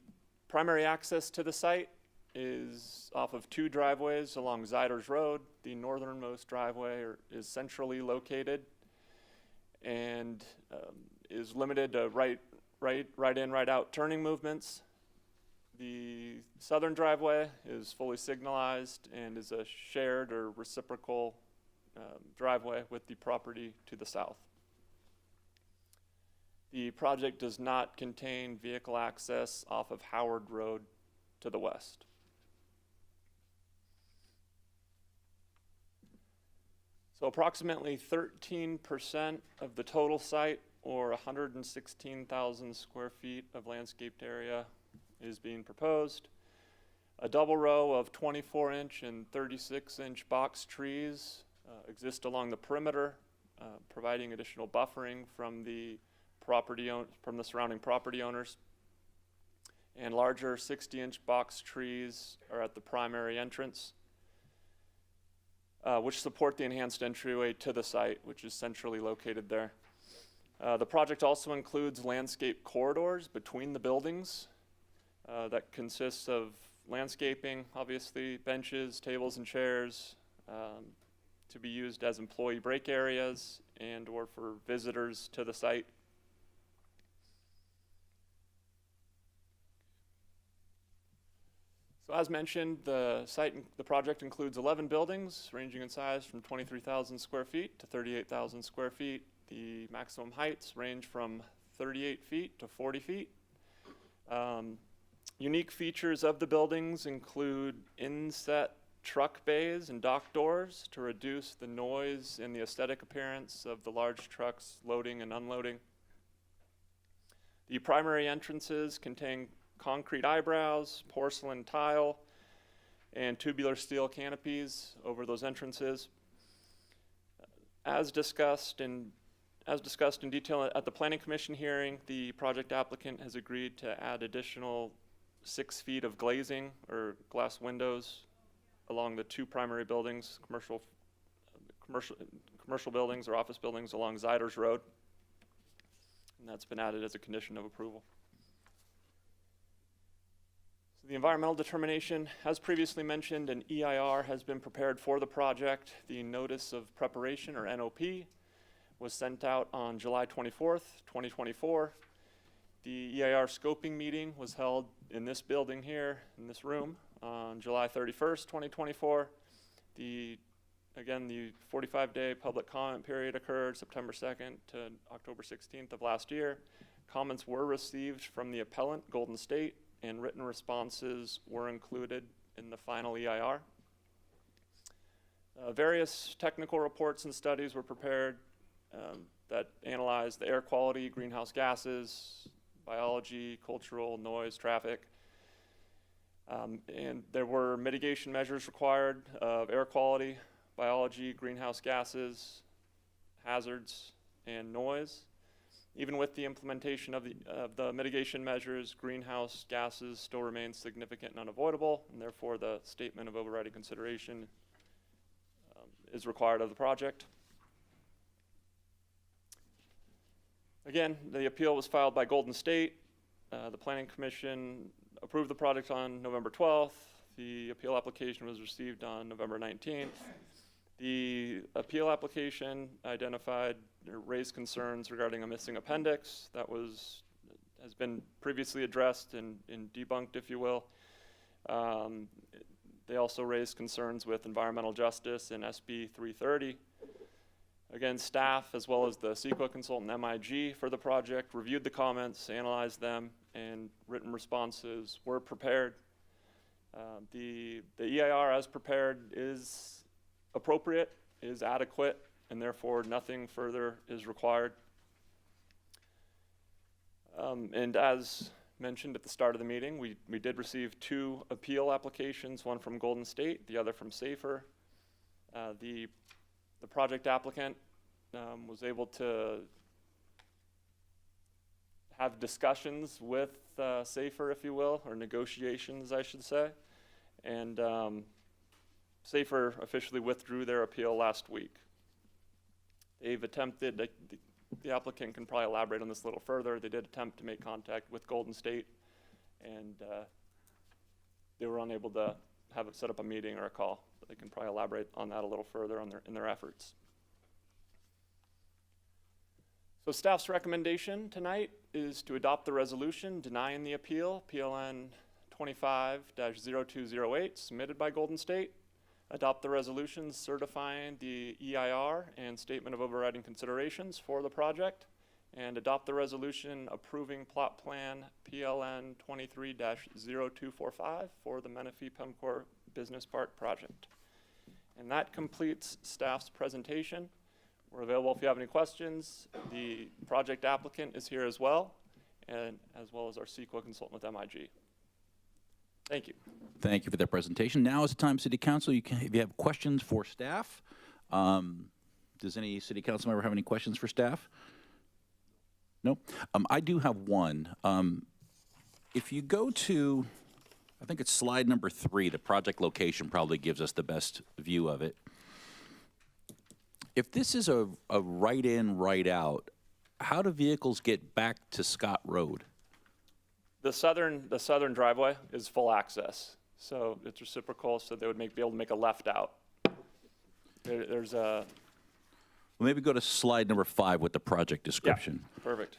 primary access to the site is off of 2 driveways along Ziders Road. The northernmost driveway is centrally located and is limited to right in, right out turning movements. The southern driveway is fully signalized and is a shared or reciprocal driveway with the property to the south. The project does not contain vehicle access off of Howard Road to the west. So approximately 13% of the total site, or 116,000 square feet of landscaped area, is being proposed. A double row of 24-inch and 36-inch box trees exist along the perimeter, providing additional buffering from the surrounding property owners. And larger 60-inch box trees are at the primary entrance. which support the enhanced entryway to the site, which is centrally located there. The project also includes landscape corridors between the buildings that consists of landscaping, obviously, benches, tables, and chairs to be used as employee break areas and or for visitors to the site. So as mentioned, the project includes 11 buildings ranging in size from 23,000 square feet to 38,000 square feet. The maximum heights range from 38 feet to 40 feet. Unique features of the buildings include inset truck bays and dock doors to reduce the noise and the aesthetic appearance of the large trucks loading and unloading. The primary entrances contain concrete eyebrows, porcelain tile, and tubular steel canopies over those entrances. As discussed in detail at the Planning Commission hearing, the project applicant has agreed to add additional 6 feet of glazing or glass windows along the 2 primary buildings, commercial buildings or office buildings along Ziders Road. And that's been added as a condition of approval. So the environmental determination, as previously mentioned, an EIR has been prepared for the project. The notice of preparation, or NOP, was sent out on July 24th, 2024. The EIR scoping meeting was held in this building here, in this room, on July 31st, 2024. Again, the 45-day public comment period occurred September 2nd to October 16th of last year. Comments were received from the appellant, Golden State, and written responses were included in the final EIR. Various technical reports and studies were prepared that analyzed the air quality, greenhouse gases, biology, cultural, noise, traffic. And there were mitigation measures required of air quality, biology, greenhouse gases, hazards, and noise. Even with the implementation of the mitigation measures, greenhouse gases still remain significant and unavoidable, and therefore the statement of overriding consideration is required of the project. Again, the appeal was filed by Golden State. The Planning Commission approved the project on November 12th. The appeal application was received on November 19th. The appeal application identified or raised concerns regarding a missing appendix that has been previously addressed and debunked, if you will. They also raised concerns with environmental justice and SB 330. Again, staff, as well as the CEQA consultant MIG for the project, reviewed the comments, analyzed them, and written responses were prepared. The EIR as prepared is appropriate, is adequate, and therefore nothing further is required. And as mentioned at the start of the meeting, we did receive 2 appeal applications, one from Golden State, the other from SAFER. The project applicant was able to have discussions with SAFER, if you will, or negotiations, I should say. And SAFER officially withdrew their appeal last week. They've attempted, the applicant can probably elaborate on this a little further, they did attempt to make contact with Golden State, and they were unable to set up a meeting or a call. But they can probably elaborate on that a little further in their efforts. So staff's recommendation tonight is to adopt the resolution denying the appeal, PLN 25-0208, submitted by Golden State. Adopt the resolution certifying the EIR and statement of overriding considerations for the project, and adopt the resolution approving plot plan PLN 23-0245 for the Menifee Pemcor Business Park project. And that completes staff's presentation. We're available if you have any questions. The project applicant is here as well, and as well as our CEQA consultant with MIG. Thank you. Thank you for that presentation. Now is the time, City Council. If you have questions for staff, does any City Council member have any questions for staff? No? I do have one. If you go to, I think it's slide number 3, the project location probably gives us the best view of it. If this is a right in, right out, how do vehicles get back to Scott Road? The southern driveway is full access, so it's reciprocal, so they would be able to make a left out. There's a, Well, maybe go to slide number 5 with the project description. perfect.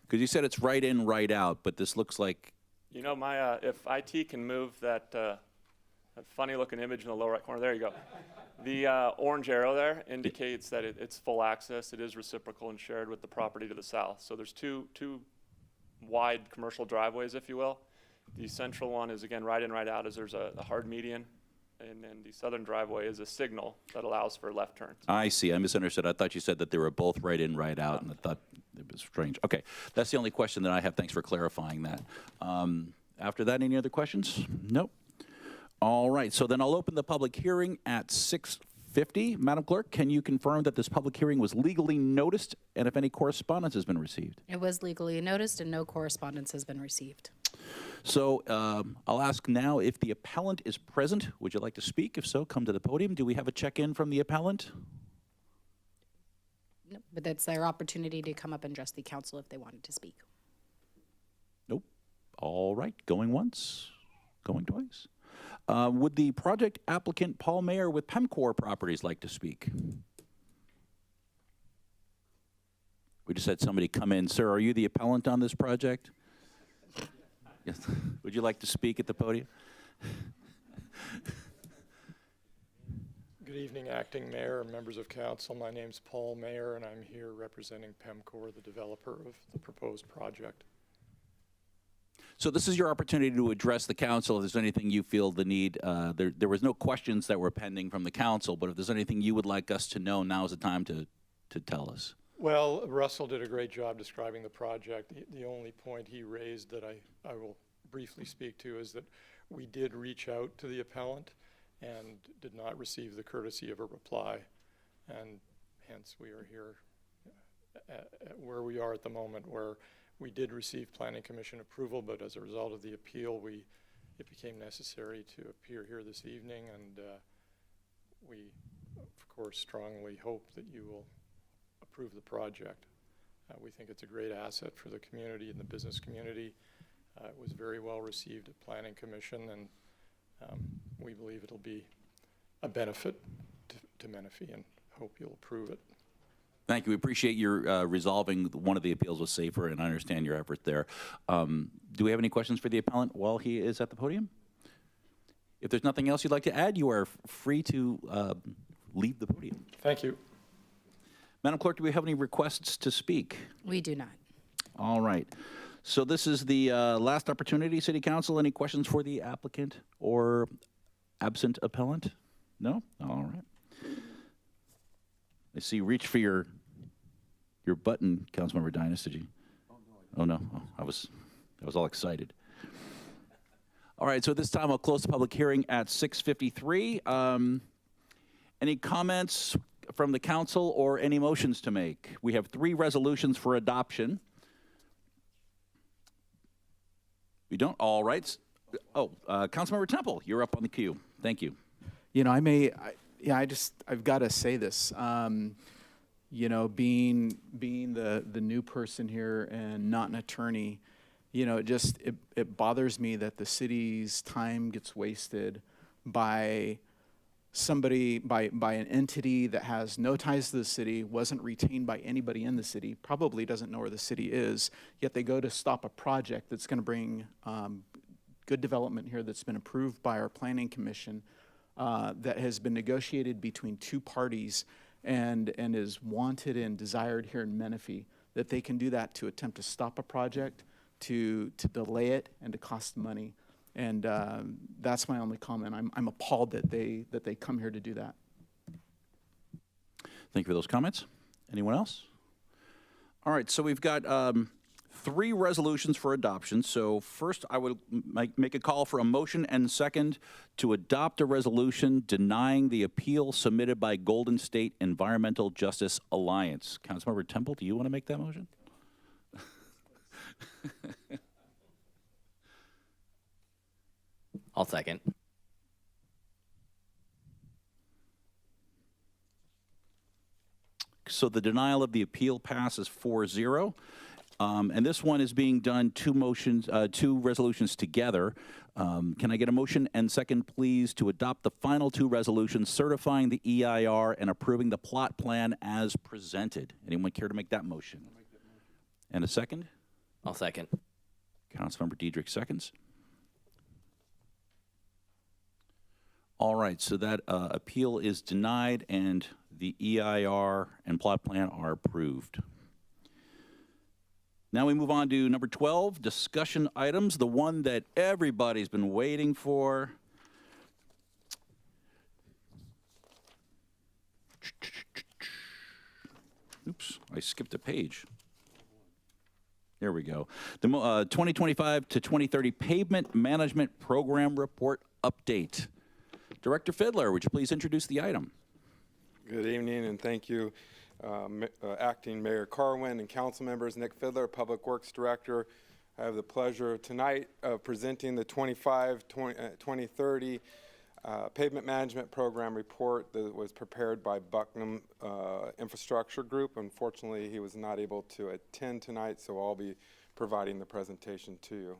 Because you said it's right in, right out, but this looks like, You know, if IT can move that funny looking image in the lower right corner, there you go. The orange arrow there indicates that it's full access. It is reciprocal and shared with the property to the south. So there's two wide commercial driveways, if you will. The central one is, again, right in, right out, as there's a hard median. And then the southern driveway is a signal that allows for left turns. I see, I misunderstood. I thought you said that they were both right in, right out, and I thought it was strange. Okay, that's the only question that I have. Thanks for clarifying that. After that, any other questions? Nope. All right, so then I'll open the public hearing at 6:50. Madam Clerk, can you confirm that this public hearing was legally noticed and if any correspondence has been received? It was legally noticed and no correspondence has been received. So I'll ask now if the appellant is present. Would you like to speak? If so, come to the podium. Do we have a check-in from the appellant? No, but that's their opportunity to come up and address the council if they wanted to speak. Nope. All right, going once, going twice. Would the project applicant, Paul Mayer with Pemcor Properties, like to speak? We just had somebody come in. Sir, are you the appellant on this project? Yes. Would you like to speak at the podium? Good evening, Acting Mayor and members of council. My name's Paul Mayer, and I'm here representing Pemcor, the developer of the proposed project. So this is your opportunity to address the council. If there's anything you feel the need, there was no questions that were pending from the council, but if there's anything you would like us to know, now's the time to tell us. Well, Russell did a great job describing the project. The only point he raised that I will briefly speak to is that we did reach out to the appellant and did not receive the courtesy of a reply, and hence we are here at where we are at the moment, where we did receive Planning Commission approval, but as a result of the appeal, it became necessary to appear here this evening, and we, of course, strongly hope that you will approve the project. We think it's a great asset for the community and the business community. It was very well received at Planning Commission, and we believe it'll be a benefit to Menifee, and hope you'll approve it. Thank you. We appreciate your resolving one of the appeals with SAFER, and I understand your effort there. Do we have any questions for the appellant while he is at the podium? If there's nothing else you'd like to add, you are free to leave the podium. Thank you. Madam Clerk, do we have any requests to speak? We do not. All right. So this is the last opportunity, City Council. Any questions for the applicant or absent appellant? No? All right. I see you reach for your button, Councilmember Dynas, did you? Oh, no. Oh, I was all excited. All right, so at this time, I'll close the public hearing at 6:53. Any comments from the council or any motions to make? We have 3 resolutions for adoption. We don't? All right. Oh, Councilmember Temple, you're up on the queue. Thank you. You know, I've got to say this. You know, being the new person here and not an attorney, you know, it bothers me that the city's time gets wasted by somebody, by an entity that has no ties to the city, wasn't retained by anybody in the city, probably doesn't know where the city is, yet they go to stop a project that's going to bring good development here that's been approved by our Planning Commission, that has been negotiated between 2 parties and is wanted and desired here in Menifee, that they can do that to attempt to stop a project, to delay it, and to cost money. And that's my only comment. I'm appalled that they come here to do that. Thank you for those comments. Anyone else? All right, so we've got 3 resolutions for adoption. So first, I would make a call for a motion and second to adopt a resolution denying the appeal submitted by Golden State Environmental Justice Alliance. Councilmember Temple, do you want to make that motion? I'll second. so the denial of the appeal passes 4-0. And this one is being done two resolutions together. Can I get a motion and second, please, to adopt the final two resolutions certifying the EIR and approving the plot plan as presented? Anyone care to make that motion? And a second? I'll second. Councilmember Diedrich seconds. All right, so that appeal is denied and the EIR and plot plan are approved. Now we move on to number 12, discussion items, the one that everybody's been waiting for. Oops, I skipped a page. There we go. The 2025 to 2030 Pavement Management Program Report Update. Director Fiddler, would you please introduce the item? Good evening, and thank you, Acting Mayor Carwin and council members. Nick Fiddler, Public Works Director. I have the pleasure tonight of presenting the 2030 Pavement Management Program Report that was prepared by Bucknam Infrastructure Group. Unfortunately, he was not able to attend tonight, so I'll be providing the presentation to you.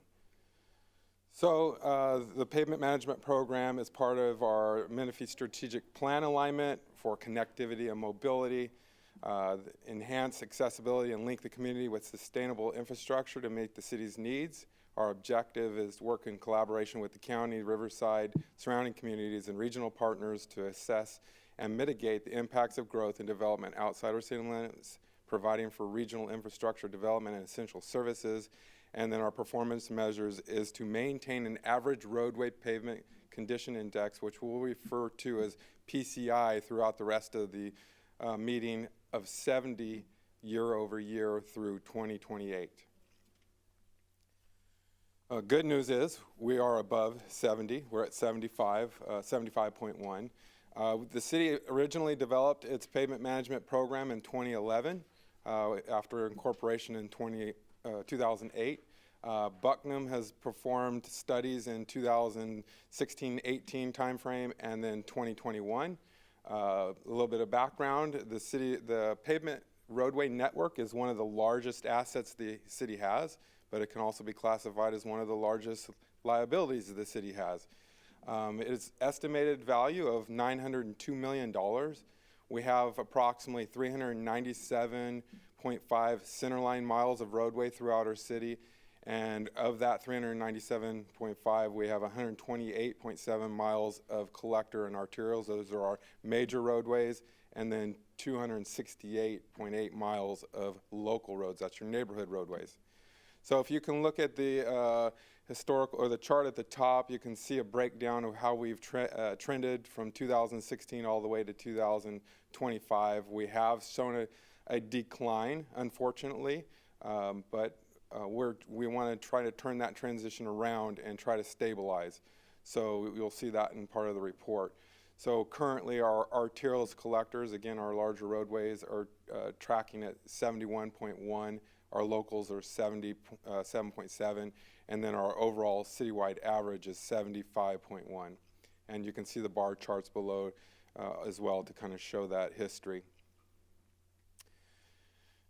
So the Pavement Management Program is part of our Menifee Strategic Plan Alignment for Connectivity and Mobility, enhance accessibility and link the community with sustainable infrastructure to meet the city's needs. Our objective is to work in collaboration with the county, Riverside, surrounding communities, and regional partners to assess and mitigate the impacts of growth and development outside our city limits, providing for regional infrastructure development and essential services. And then our performance measures is to maintain an average roadway pavement condition index, which we'll refer to as PCI throughout the rest of the meeting, of 70 year over year through 2028. Good news is we are above 70. We're at 75, 75.1. The city originally developed its pavement management program in 2011 after incorporation in 2008. Bucknam has performed studies in 2016-18 timeframe and then 2021. A little bit of background, the pavement roadway network is one of the largest assets the city has, but it can also be classified as one of the largest liabilities the city has. It is estimated value of $902 million. We have approximately 397.5 centerline miles of roadway throughout our city, and of that 397.5, we have 128.7 miles of collector and arterials. Those are our major roadways, and then 268.8 miles of local roads. That's your neighborhood roadways. So if you can look at the historical, or the chart at the top, you can see a breakdown of how we've trended from 2016 all the way to 2025. We have shown a decline, unfortunately, but we want to try to turn that transition around and try to stabilize. So you'll see that in part of the report. So currently our arterials collectors, again our larger roadways, are tracking at 71.1. Our locals are 77.7, and then our overall citywide average is 75.1. And you can see the bar charts below as well to kind of show that history.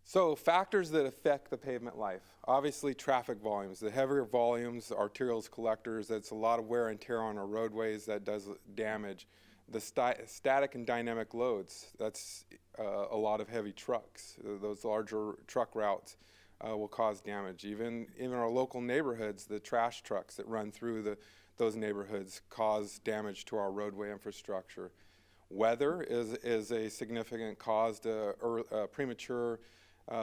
So factors that affect the pavement life. Obviously traffic volumes. The heavier volumes, arterials collectors, that's a lot of wear and tear on our roadways that does damage. The static and dynamic loads, that's a lot of heavy trucks. Those larger truck routes will cause damage. Even our local neighborhoods, the trash trucks that run through those neighborhoods cause damage to our roadway infrastructure. Weather is a significant cause to premature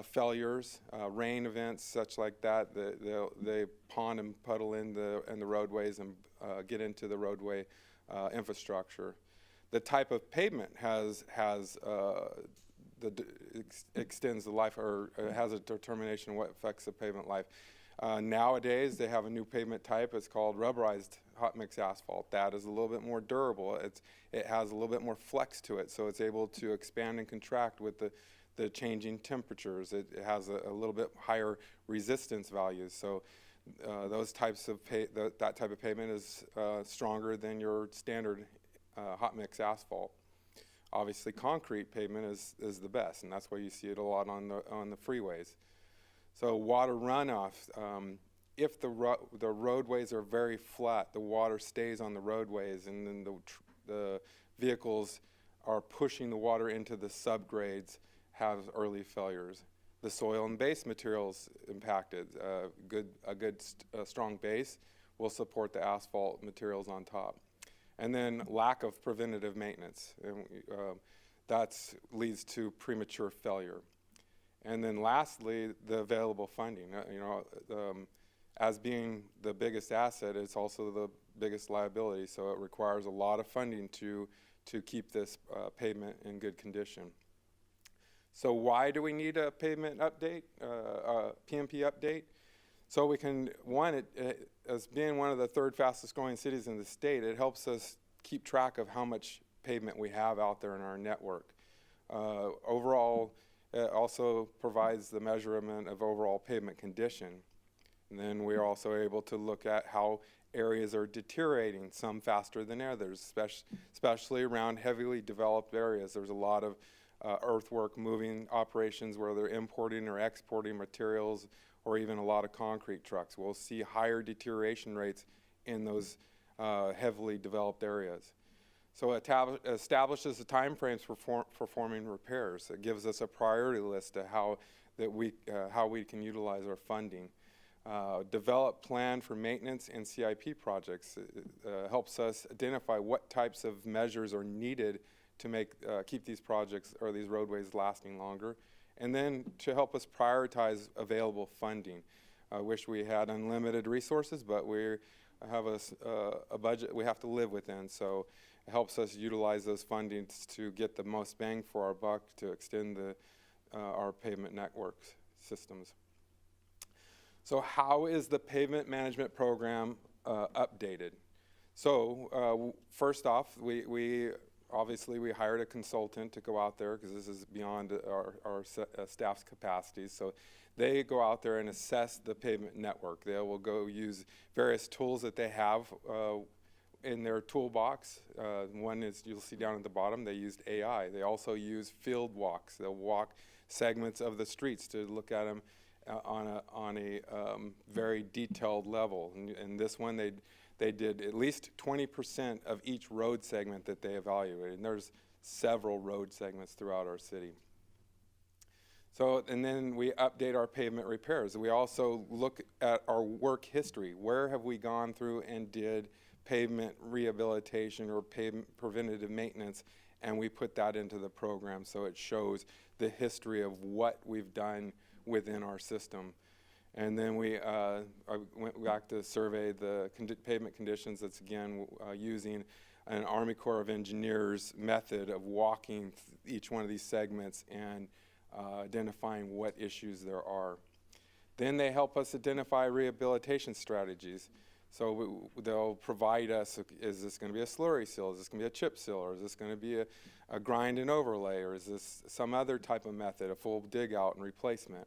failures, rain events, such like that. They pond and puddle in the roadways and get into the roadway infrastructure. The type of pavement extends the life, or has a determination of what affects the pavement life. Nowadays, they have a new pavement type. It's called rubberized hot mix asphalt. That is a little bit more durable. It has a little bit more flex to it, so it's able to expand and contract with the changing temperatures. It has a little bit higher resistance values. So those types of that type of pavement is stronger than your standard hot mix asphalt. Obviously, concrete pavement is the best, and that's why you see it a lot on the freeways. So water runoff, if the roadways are very flat, the water stays on the roadways, and then the vehicles are pushing the water into the subgrades, have early failures. The soil and base materials impacted. A good strong base will support the asphalt materials on top. And then lack of preventative maintenance. That leads to premature failure. And then lastly, the available funding. As being the biggest asset, it's also the biggest liability, so it requires a lot of funding to keep this pavement in good condition. So why do we need a pavement update, PMP update? So we can, as being one of the third fastest growing cities in the state, it helps us keep track of how much pavement we have out there in our network. Overall, it also provides the measurement of overall pavement condition. And then we're also able to look at how areas are deteriorating, some faster than others, especially around heavily developed areas. There's a lot of earthwork moving operations where they're importing or exporting materials, or even a lot of concrete trucks. We'll see higher deterioration rates in those heavily developed areas. So it establishes the time frames for performing repairs. It gives us a priority list of how we can utilize our funding. Develop plan for maintenance and CIP projects. It helps us identify what types of measures are needed to keep these projects or these roadways lasting longer, and then to help us prioritize available funding. I wish we had unlimited resources, but we have a budget we have to live within, so it helps us utilize those fundings to get the most bang for our buck to extend our pavement network systems. So how is the pavement management program updated? So first off, we obviously hired a consultant to go out there, because this is beyond our staff's capacities. So they go out there and assess the pavement network. They will go use various tools that they have in their toolbox. One is, you'll see down at the bottom, they used AI. They also use field walks. They'll walk segments of the streets to look at them on a very detailed level. And this one, they did at least 20% of each road segment that they evaluated. And there's several road segments throughout our city. So, and then we update our pavement repairs. We also look at our work history. Where have we gone through and did pavement rehabilitation or pavement preventative maintenance, and we put that into the program so it shows the history of what we've done within our system. And then I went back to survey the pavement conditions. That's again using an Army Corps of Engineers method of walking each one of these segments and identifying what issues there are. Then they help us identify rehabilitation strategies. So they'll provide us, is this going to be a slurry seal, is this going to be a chip seal, or is this going to be a grind and overlay, or is this some other type of method, a full dig out and replacement?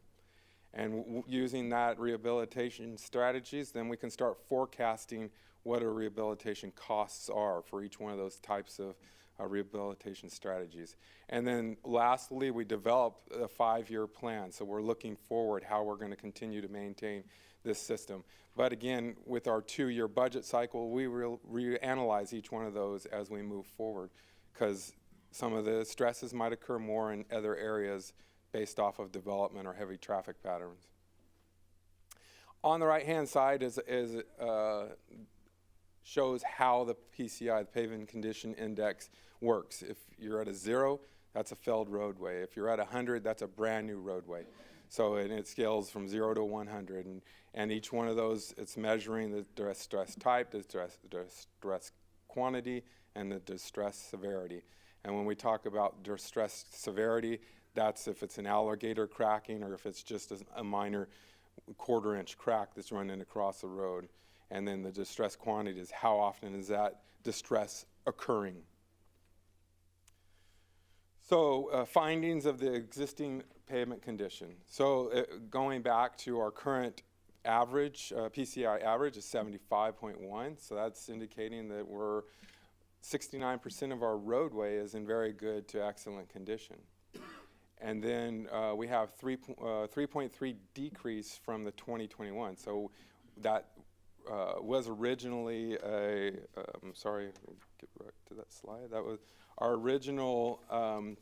And using that rehabilitation strategies, then we can start forecasting what our rehabilitation costs are for each one of those types of rehabilitation strategies. And then lastly, we develop a 5-year plan. So we're looking forward how we're going to continue to maintain this system. But again, with our 2-year budget cycle, we will reanalyze each one of those as we move forward, because some of the stresses might occur more in other areas based off of development or heavy traffic patterns. On the right-hand side shows how the PCI, the Pavement Condition Index, works. If you're at a 0, that's a failed roadway. If you're at 100, that's a brand new roadway. So and it scales from 0 to 100, and each one of those, it's measuring the distress type, the distress quantity, and the distress severity. And when we talk about distress severity, that's if it's an alligator cracking or if it's just a minor 1/4 inch crack that's running across the road. And then the distress quantity is how often is that distress occurring. So findings of the existing pavement condition. So going back to our current average, PCI average is 75.1. So that's indicating that we're 69% of our roadway is in very good to excellent condition. And then we have 3.3 decrease from the 2021. So that was originally I'm sorry, get back to that slide. That was our original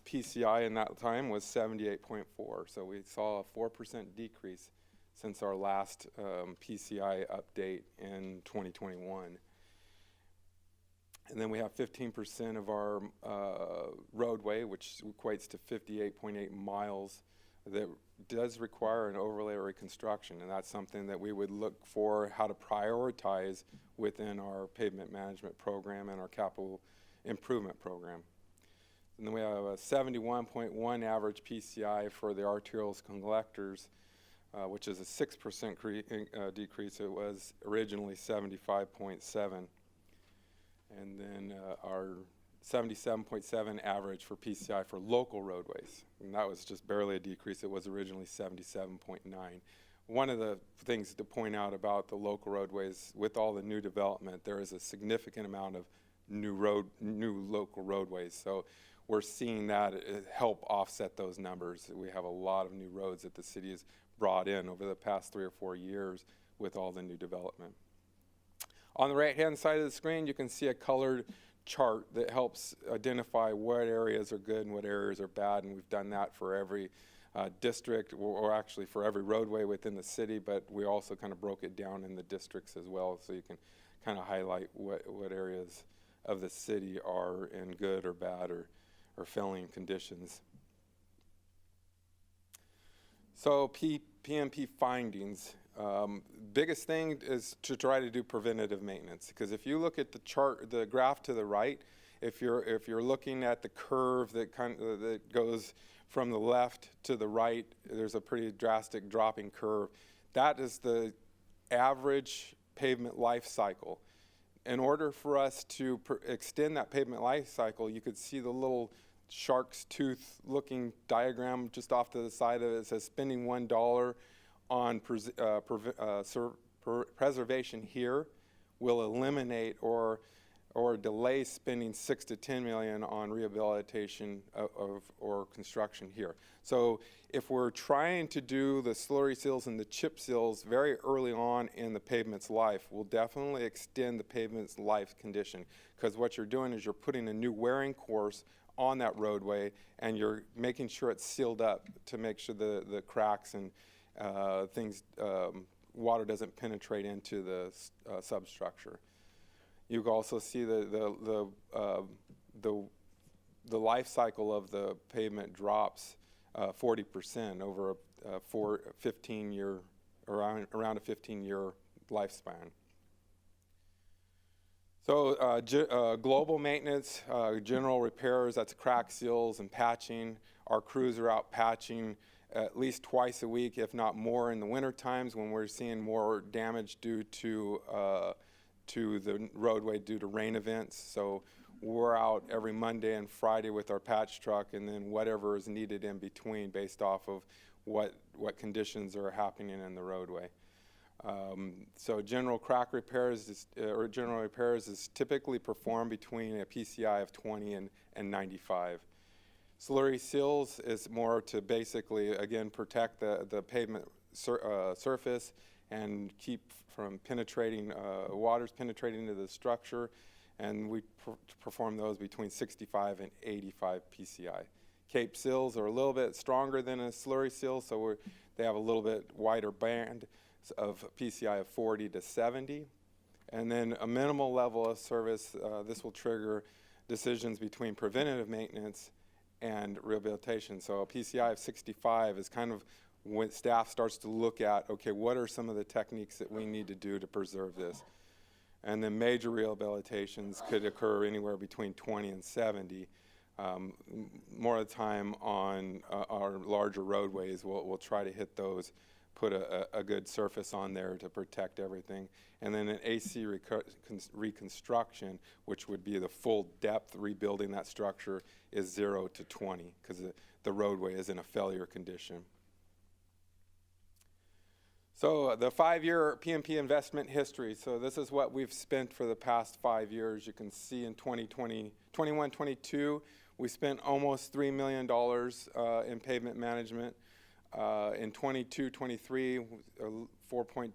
PCI in that time was 78.4. So we saw a 4% decrease since our last PCI update in 2021. And then we have 15% of our roadway, which equates to 58.8 miles, that does require an overlay or reconstruction. And that's something that we would look for how to prioritize within our pavement management program and our capital improvement program. And then we have a 71.1 average PCI for the arterials collectors, which is a 6% decrease. It was originally 75.7. And then our 77.7 average for PCI for local roadways. And that was just barely a decrease. It was originally 77.9. One of the things to point out about the local roadways, with all the new development, there is a significant amount of new local roadways. So we're seeing that help offset those numbers. We have a lot of new roads that the city has brought in over the past 3 or 4 years with all the new development. On the right-hand side of the screen, you can see a colored chart that helps identify what areas are good and what areas are bad, and we've done that for every district, or actually for every roadway within the city, but we also kind of broke it down in the districts as well, so you can kind of highlight what areas of the city are in good or bad or failing conditions. So PMP findings. Biggest thing is to try to do preventative maintenance, because if you look at the chart, the graph to the right, if you're looking at the curve that that goes from the left to the right, there's a pretty drastic dropping curve. That is the average pavement life cycle. In order for us to extend that pavement life cycle, you could see the little shark's tooth looking diagram just off to the side of it. It says spending $1 on preservation here will eliminate or delay spending $6 to $10 million on rehabilitation or construction here. So if we're trying to do the slurry seals and the chip seals very early on in the pavement's life, we'll definitely extend the pavement's life condition, because what you're doing is you're putting a new wearing course on that roadway, and you're making sure it's sealed up to make sure the cracks and water doesn't penetrate into the substructure. You can also see the life cycle of the pavement drops 40% over a 15-year, around a 15-year lifespan. So global maintenance, general repairs, that's crack seals and patching. Our crews are out patching at least twice a week, if not more, in the winter times when we're seeing more damage due to the roadway due to rain events. So we're out every Monday and Friday with our patch truck, and then whatever is needed in between based off of what conditions are happening in the roadway. So general crack repairs or general repairs is typically performed between a PCI of 20 and 95. Slurry seals is more to basically, again, protect the pavement surface and keep from penetrating, waters penetrating into the structure, and we perform those between 65 and 85 PCI. Cape seals are a little bit stronger than a slurry seal, so they have a little bit wider band of PCI of 40 to 70. And then a minimal level of service, this will trigger decisions between preventative maintenance and rehabilitation. So a PCI of 65 is kind of when staff starts to look at, okay, what are some of the techniques that we need to do to preserve this? And then major rehabilitations could occur anywhere between 20 and 70. More of the time on our larger roadways, we'll try to hit those, put a good surface on there to protect everything. And then an AC reconstruction, which would be the full depth rebuilding that structure, is 0 to 20, because the roadway is in a failure condition. So the 5-year PMP investment history. So this is what we've spent for the past 5 years. You can see in 2020, 21, 22, we spent almost $3 million in pavement management. In 22, 23, 4.25,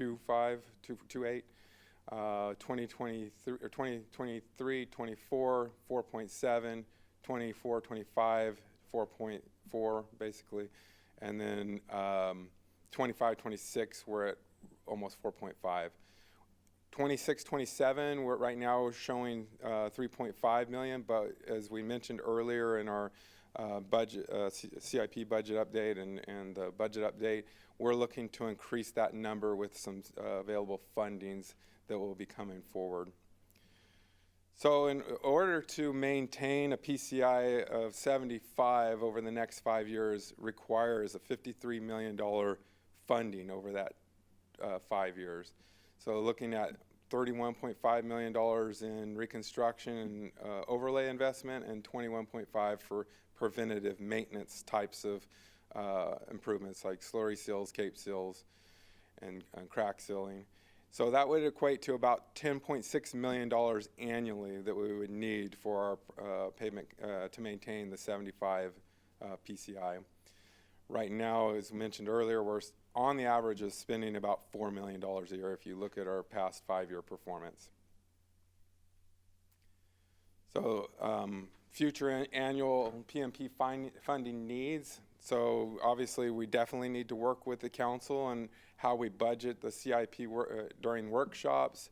2.28. 2023, or 2023, 24, 4.7, 24, 25, 4.4 basically. And then 25, 26, we're at almost 4.5. 26, 27, we're right now showing 3.5 million, but as we mentioned earlier in our budget, CIP budget update and the budget update, we're looking to increase that number with some available fundings that will be coming forward. So in order to maintain a PCI of 75 over the next 5 years requires a $53 million funding over that 5 years. So looking at $31.5 million in reconstruction and overlay investment and $21.5 for preventative maintenance types of improvements like slurry seals, cape seals, and crack sealing. So that would equate to about $10.6 million annually that we would need for our pavement to maintain the 75 PCI. Right now, as mentioned earlier, we're on the average of spending about $4 million a year if you look at our past 5-year performance. So future annual PMP funding needs. So obviously we definitely need to work with the council on how we budget the CIP during workshops.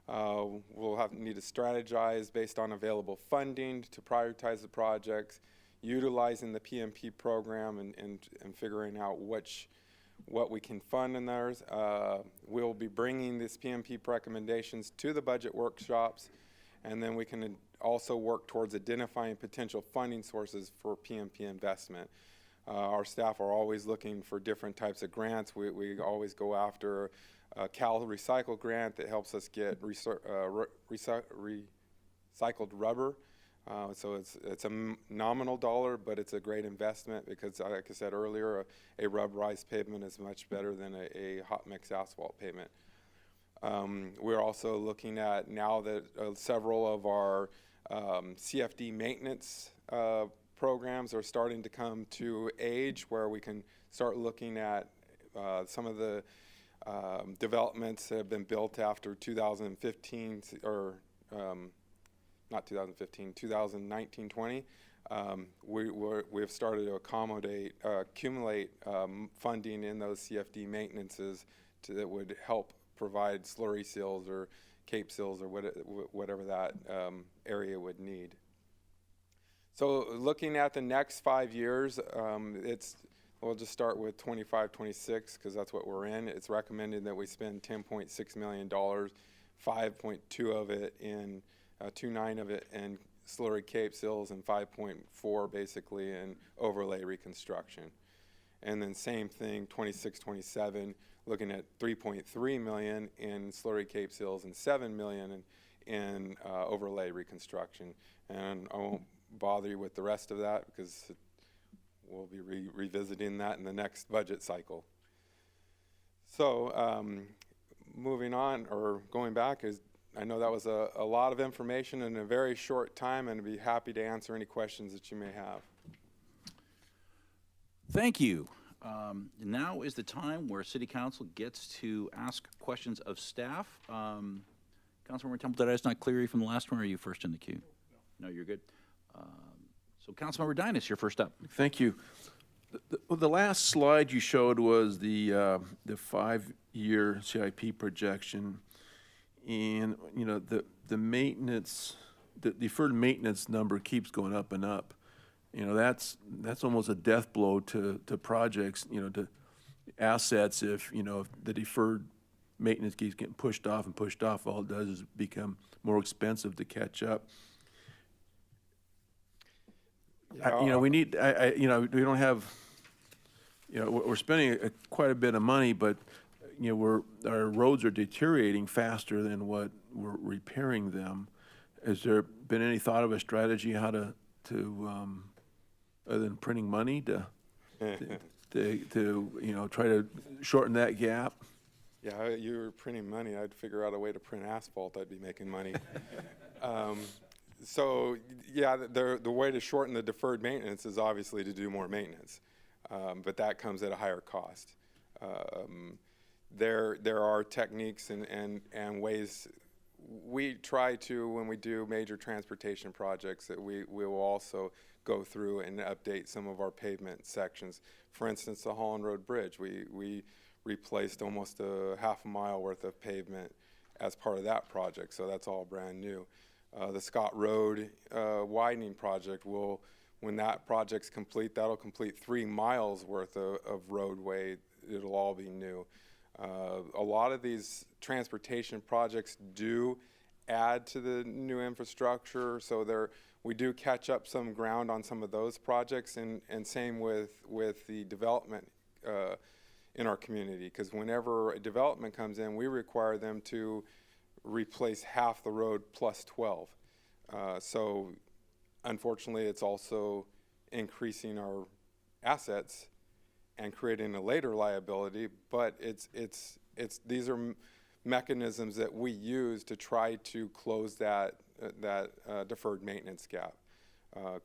We'll need to strategize based on available funding to prioritize the projects, utilizing the PMP program and figuring out what we can fund in theirs. We'll be bringing these PMP recommendations to the budget workshops, and then we can also work towards identifying potential funding sources for PMP investment. Our staff are always looking for different types of grants. We always go after a Cal Recycle grant that helps us get recycled rubber. So it's a nominal dollar, but it's a great investment because, like I said earlier, a rubberized pavement is much better than a hot mix asphalt pavement. We're also looking at now that several of our CFD maintenance programs are starting to come to age where we can start looking at some of the developments that have been built after 2015 or not 2015, 2019-20. We've started to accumulate funding in those CFD maintenances that would help provide slurry seals or cape seals or whatever that area would need. So looking at the next 5 years, we'll just start with 25, 26 because that's what we're in. It's recommended that we spend $10.6 million, 5.2 of it in 2.9 of it in slurry cape seals and 5.4 basically in overlay reconstruction. And then same thing, 26, 27, looking at 3.3 million in slurry cape seals and 7 million in overlay reconstruction. And I won't bother you with the rest of that because we'll be revisiting that in the next budget cycle. So moving on or going back, I know that was a lot of information in a very short time, and I'd be happy to answer any questions that you may have. Thank you. Now is the time where City Council gets to ask questions of staff. Councilmember Temple, did I just not clear you from the last one, or are you first in the queue? No, you're good. So Councilmember Dynas, you're first up. Thank you. The last slide you showed was the 5-year CIP projection, and you know the maintenance, the deferred maintenance number keeps going up and up. You know that's almost a death blow to projects. You know, to assets if the deferred maintenance keeps getting pushed off and pushed off. All it does is become more expensive to catch up. We need, we don't have, we're spending quite a bit of money, but, our roads are deteriorating faster than what we're repairing them. Has there been any thought of a strategy how to other than printing money to to try to shorten that gap? Yeah, you were printing money. I'd figure out a way to print asphalt. I'd be making money. So yeah, the way to shorten the deferred maintenance is obviously to do more maintenance, but that comes at a higher cost. There are techniques and ways we try to, when we do major transportation projects, that we will also go through and update some of our pavement sections. For instance, the Holland Road Bridge, we replaced almost a half a mile worth of pavement as part of that project, so that's all brand new. The Scott Road widening project when that project's complete, that'll complete 3 miles worth of roadway. It'll all be new. A lot of these transportation projects do add to the new infrastructure, so we do catch up some ground on some of those projects, and same with the development in our community, because whenever a development comes in, we require them to replace half the road plus 12. So unfortunately, it's also increasing our assets and creating a later liability, but these are mechanisms that we use to try to close that deferred maintenance gap,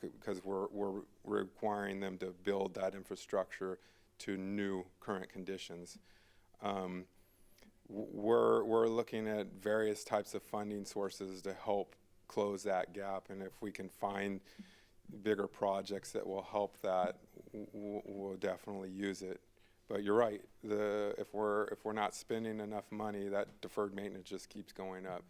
because we're requiring them to build that infrastructure to new current conditions. We're looking at various types of funding sources to help close that gap, and if we can find bigger projects that will help that, we'll definitely use it. But you're right, if we're not spending enough money, that deferred maintenance just keeps going up.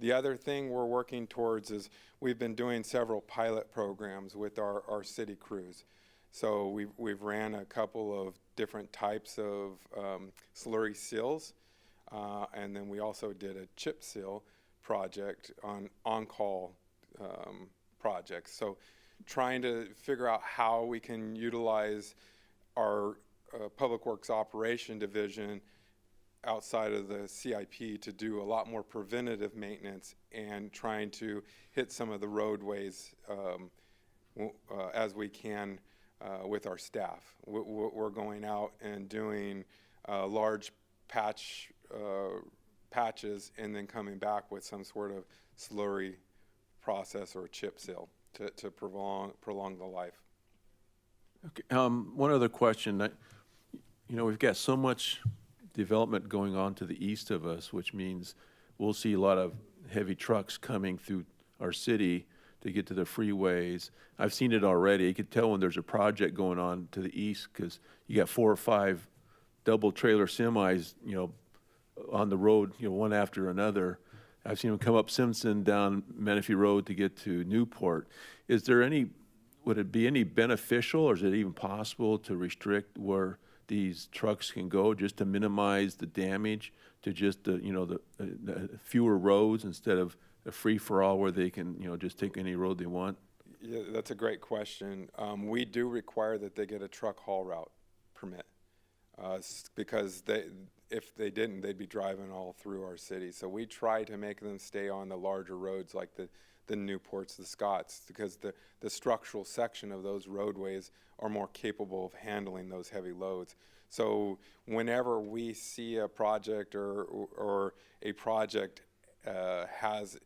The other thing we're working towards is we've been doing several pilot programs with our city crews. So we've ran a couple of different types of slurry seals, and then we also did a chip seal project on-call projects. So trying to figure out how we can utilize our Public Works Operation Division outside of the CIP to do a lot more preventative maintenance and trying to hit some of the roadways as we can with our staff. We're going out and doing large patches and then coming back with some sort of slurry process or chip seal to prolong the life. Okay, one other question. We've got so much development going on to the east of us, which means we'll see a lot of heavy trucks coming through our city to get to the freeways. I've seen it already. You can tell when there's a project going on to the east because you got 4 or 5 double trailer semis, on the road, one after another. I've seen them come up Simpson down Menifee Road to get to Newport. Would it be any beneficial, or is it even possible to restrict where these trucks can go just to minimize the damage to just the fewer roads instead of a free-for-all where they can just take any road they want? Yeah, that's a great question. We do require that they get a truck haul route permit because if they didn't, they'd be driving all through our city. So we try to make them stay on the larger roads like the Newports, the Scotts, because the structural section of those roadways are more capable of handling those heavy loads. So whenever we see a project or a project has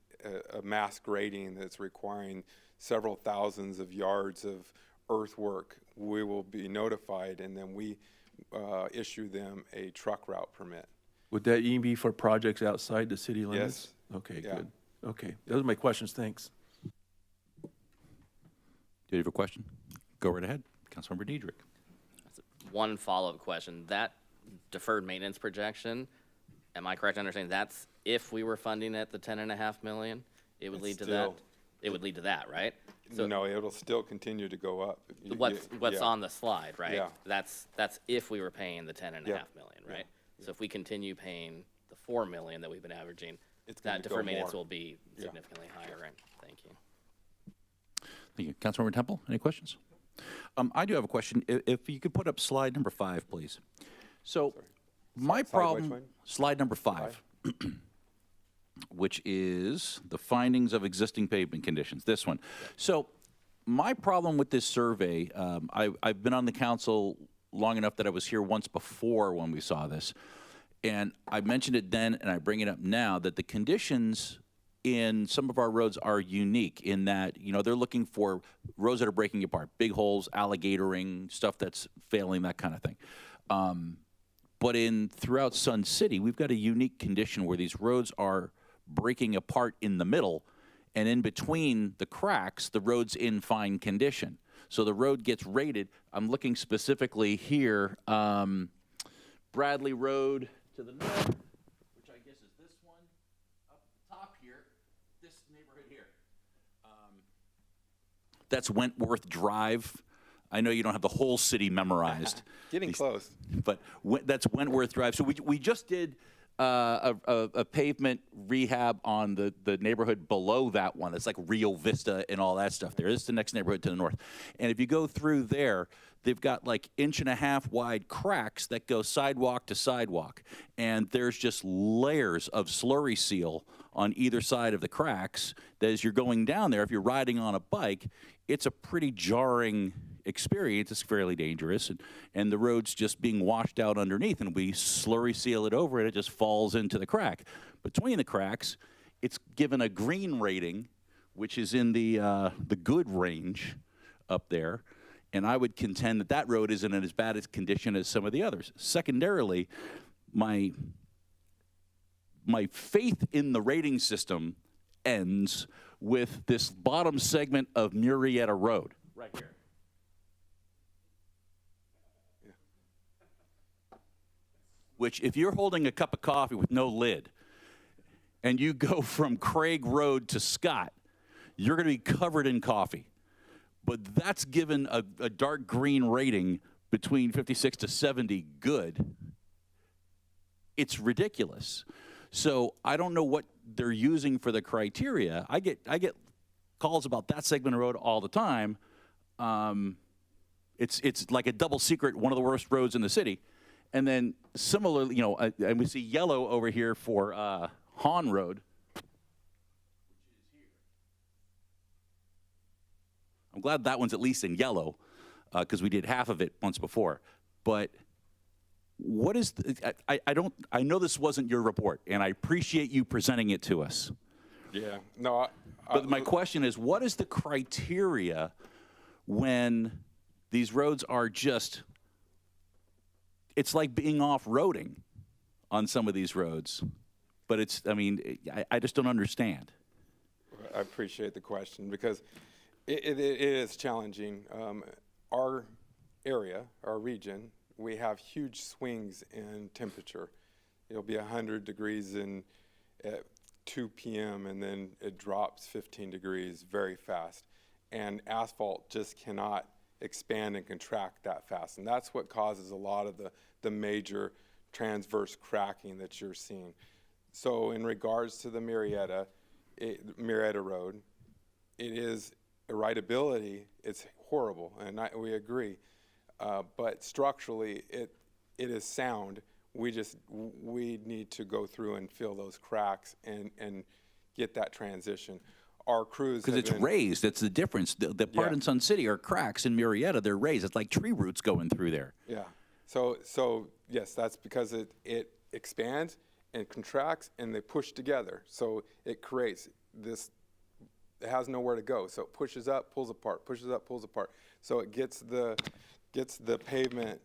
a mass grading that's requiring several thousands of yards of earthwork, we will be notified, and then we issue them a truck route permit. Would that even be for projects outside the city limits? Yes. Okay, Yeah. good. Okay, those are my questions. Thanks. Do you have a question? Go right ahead. Councilmember Diedrich. One follow-up question. That deferred maintenance projection, am I correct in understanding that's if we were funding at the $10.5 million? It would lead to that? It would lead to that, right? So no, it'll still continue to go up. What's on the slide, right? Yeah. That's if we were paying the $10.5 million, right? So if we continue paying the $4 million that we've been averaging, that deferred maintenance will be significantly higher, right? Thank you. Thank you. Councilmember Temple, any questions? I do have a question. If you could put up slide number 5, please. So my problem, slide number 5, which is the findings of existing pavement conditions, this one. So my problem with this survey, I've been on the council long enough that I was here once before when we saw this. And I mentioned it then, and I bring it up now, that the conditions in some of our roads are unique in that, you know, they're looking for roads that are breaking apart, big holes, alligatoring, stuff that's failing, that kind of thing. But throughout Sun City, we've got a unique condition where these roads are breaking apart in the middle, and in between the cracks, the road's in fine condition. So the road gets rated. I'm looking specifically here, Bradley Road to the north, which I guess is this one, up top here, this neighborhood here. That's Wentworth Drive. I know you don't have the whole city memorized. Getting close. But that's Wentworth Drive. So we just did a pavement rehab on the neighborhood below that one. It's like Rio Vista and all that stuff there. This is the next neighborhood to the north. And if you go through there, they've got like 1.5 inch wide cracks that go sidewalk to sidewalk. And there's just layers of slurry seal on either side of the cracks that as you're going down there, if you're riding on a bike, it's a pretty jarring experience. It's fairly dangerous, and the road's just being washed out underneath, and we slurry seal it over, and it just falls into the crack. Between the cracks, it's given a green rating, which is in the good range up there, and I would contend that that road isn't in as bad a condition as some of the others. Secondarily, my faith in the rating system ends with this bottom segment of Murrieta Road, right here. Which, if you're holding a cup of coffee with no lid, and you go from Craig Road to Scott, you're going to be covered in coffee. But that's given a dark green rating between 56 to 70 good. It's ridiculous. So I don't know what they're using for the criteria. I get calls about that segment of road all the time. It's like a double secret, one of the worst roads in the city. And then similarly, you know, and we see yellow over here for Hahn Road. I'm glad that one's at least in yellow because we did half of it once before. But what is I know this wasn't your report, and I appreciate you presenting it to us. Yeah. No. But my question is, what is the criteria when these roads are just? It's like being off-roading on some of these roads, but it's, I mean, I just don't understand. I appreciate the question because it is challenging. Our area, our region, we have huge swings in temperature. It'll be 100 degrees at 2 p.m. and then it drops 15 degrees very fast. And asphalt just cannot expand and contract that fast. And that's what causes a lot of the major transverse cracking that you're seeing. So in regards to the Murrieta Road, it is a rideability, it's horrible, and we agree. But structurally, it is sound. We need to go through and fill those cracks and get that transition. Our crews because it's raised. That's the difference. The part in Sun City are cracks. In Murrieta, they're raised. It's like tree roots going through there. Yeah. So yes, that's because it expands and contracts and they push together. So it creates this. It has nowhere to go. So it pushes up, pulls apart, pushes up, pulls apart. So it gets the pavement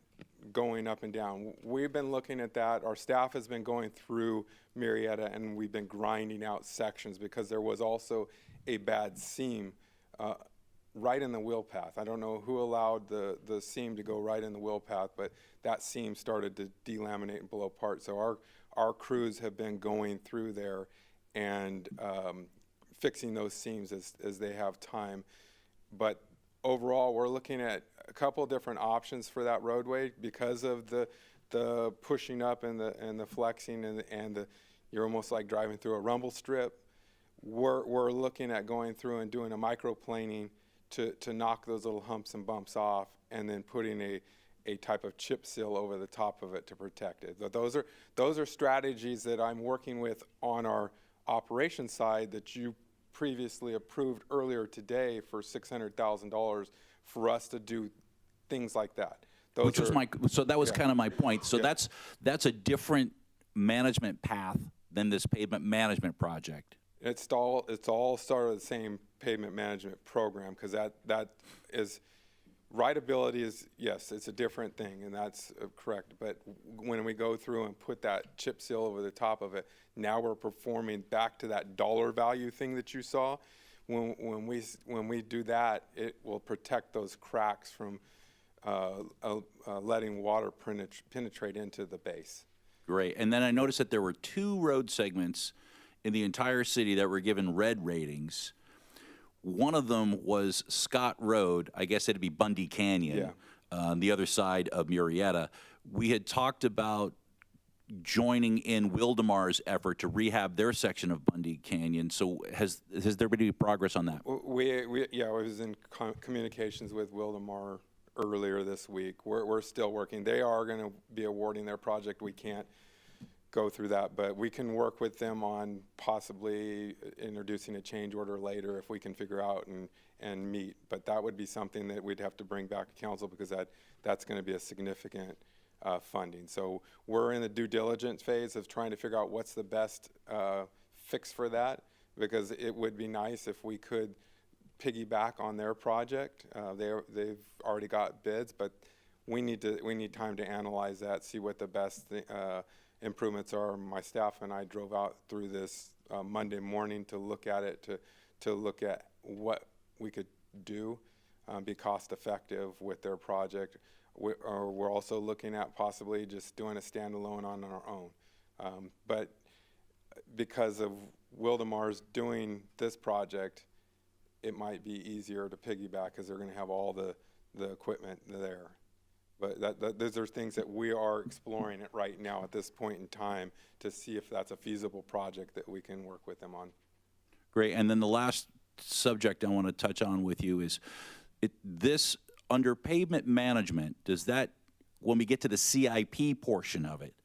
going up and down. We've been looking at that. Our staff has been going through Murrieta and we've been grinding out sections because there was also a bad seam right in the wheel path. I don't know who allowed the seam to go right in the wheel path, but that seam started to delaminate and blow apart. So our crews have been going through there and fixing those seams as they have time. But overall, we're looking at a couple different options for that roadway because of the pushing up and the flexing and you're almost like driving through a rumble strip. We're looking at going through and doing a microplaning to knock those little humps and bumps off and then putting a type of chip seal over the top of it to protect it. Those are strategies that I'm working with on our operations side that you previously approved earlier today for $600,000 for us to do things like that. Those Which was are- so that was yeah. kind of my point. So Yeah. that's a different management path than this pavement management project. It's all sort of the same pavement management program, because that is, rideability is, yes, it's a different thing, and that's correct. But when we go through and put that chip seal over the top of it, now we're performing back to that dollar value thing that you saw. When we do that, it will protect those cracks from letting water penetrate into the base. Great. And then I noticed that there were 2 road segments in the entire city that were given red ratings. One of them was Scott Road. I guess it'd be Bundy Canyon, on the other side of Murrieta. We had talked about joining in Wildamar's effort to rehab their section of Bundy Canyon. So has there been any progress on that? We was in communications with Wildemar earlier this week. We're still working. They are going to be awarding their project. We can't go through that, but we can work with them on possibly introducing a change order later if we can figure out and meet. But that would be something that we'd have to bring back to council, because that's going to be a significant funding. So we're in the due diligence phase of trying to figure out what's the best fix for that, because it would be nice if we could piggyback on their project. They've already got bids, but we need time to analyze that, see what the best improvements are. My staff and I drove out through this Monday morning to look at it, to look at what we could do, be cost effective with their project. We're also looking at possibly just doing a standalone on our own. But because of Wildamar's doing this project, it might be easier to piggyback, because they're going to have all the equipment there. But those are things that we are exploring it right now at this point in time to see if that's a feasible project that we can work with them on. Great. And then the last subject I want to touch on with you is this under pavement management. Does that, when we get to the CIP portion of it,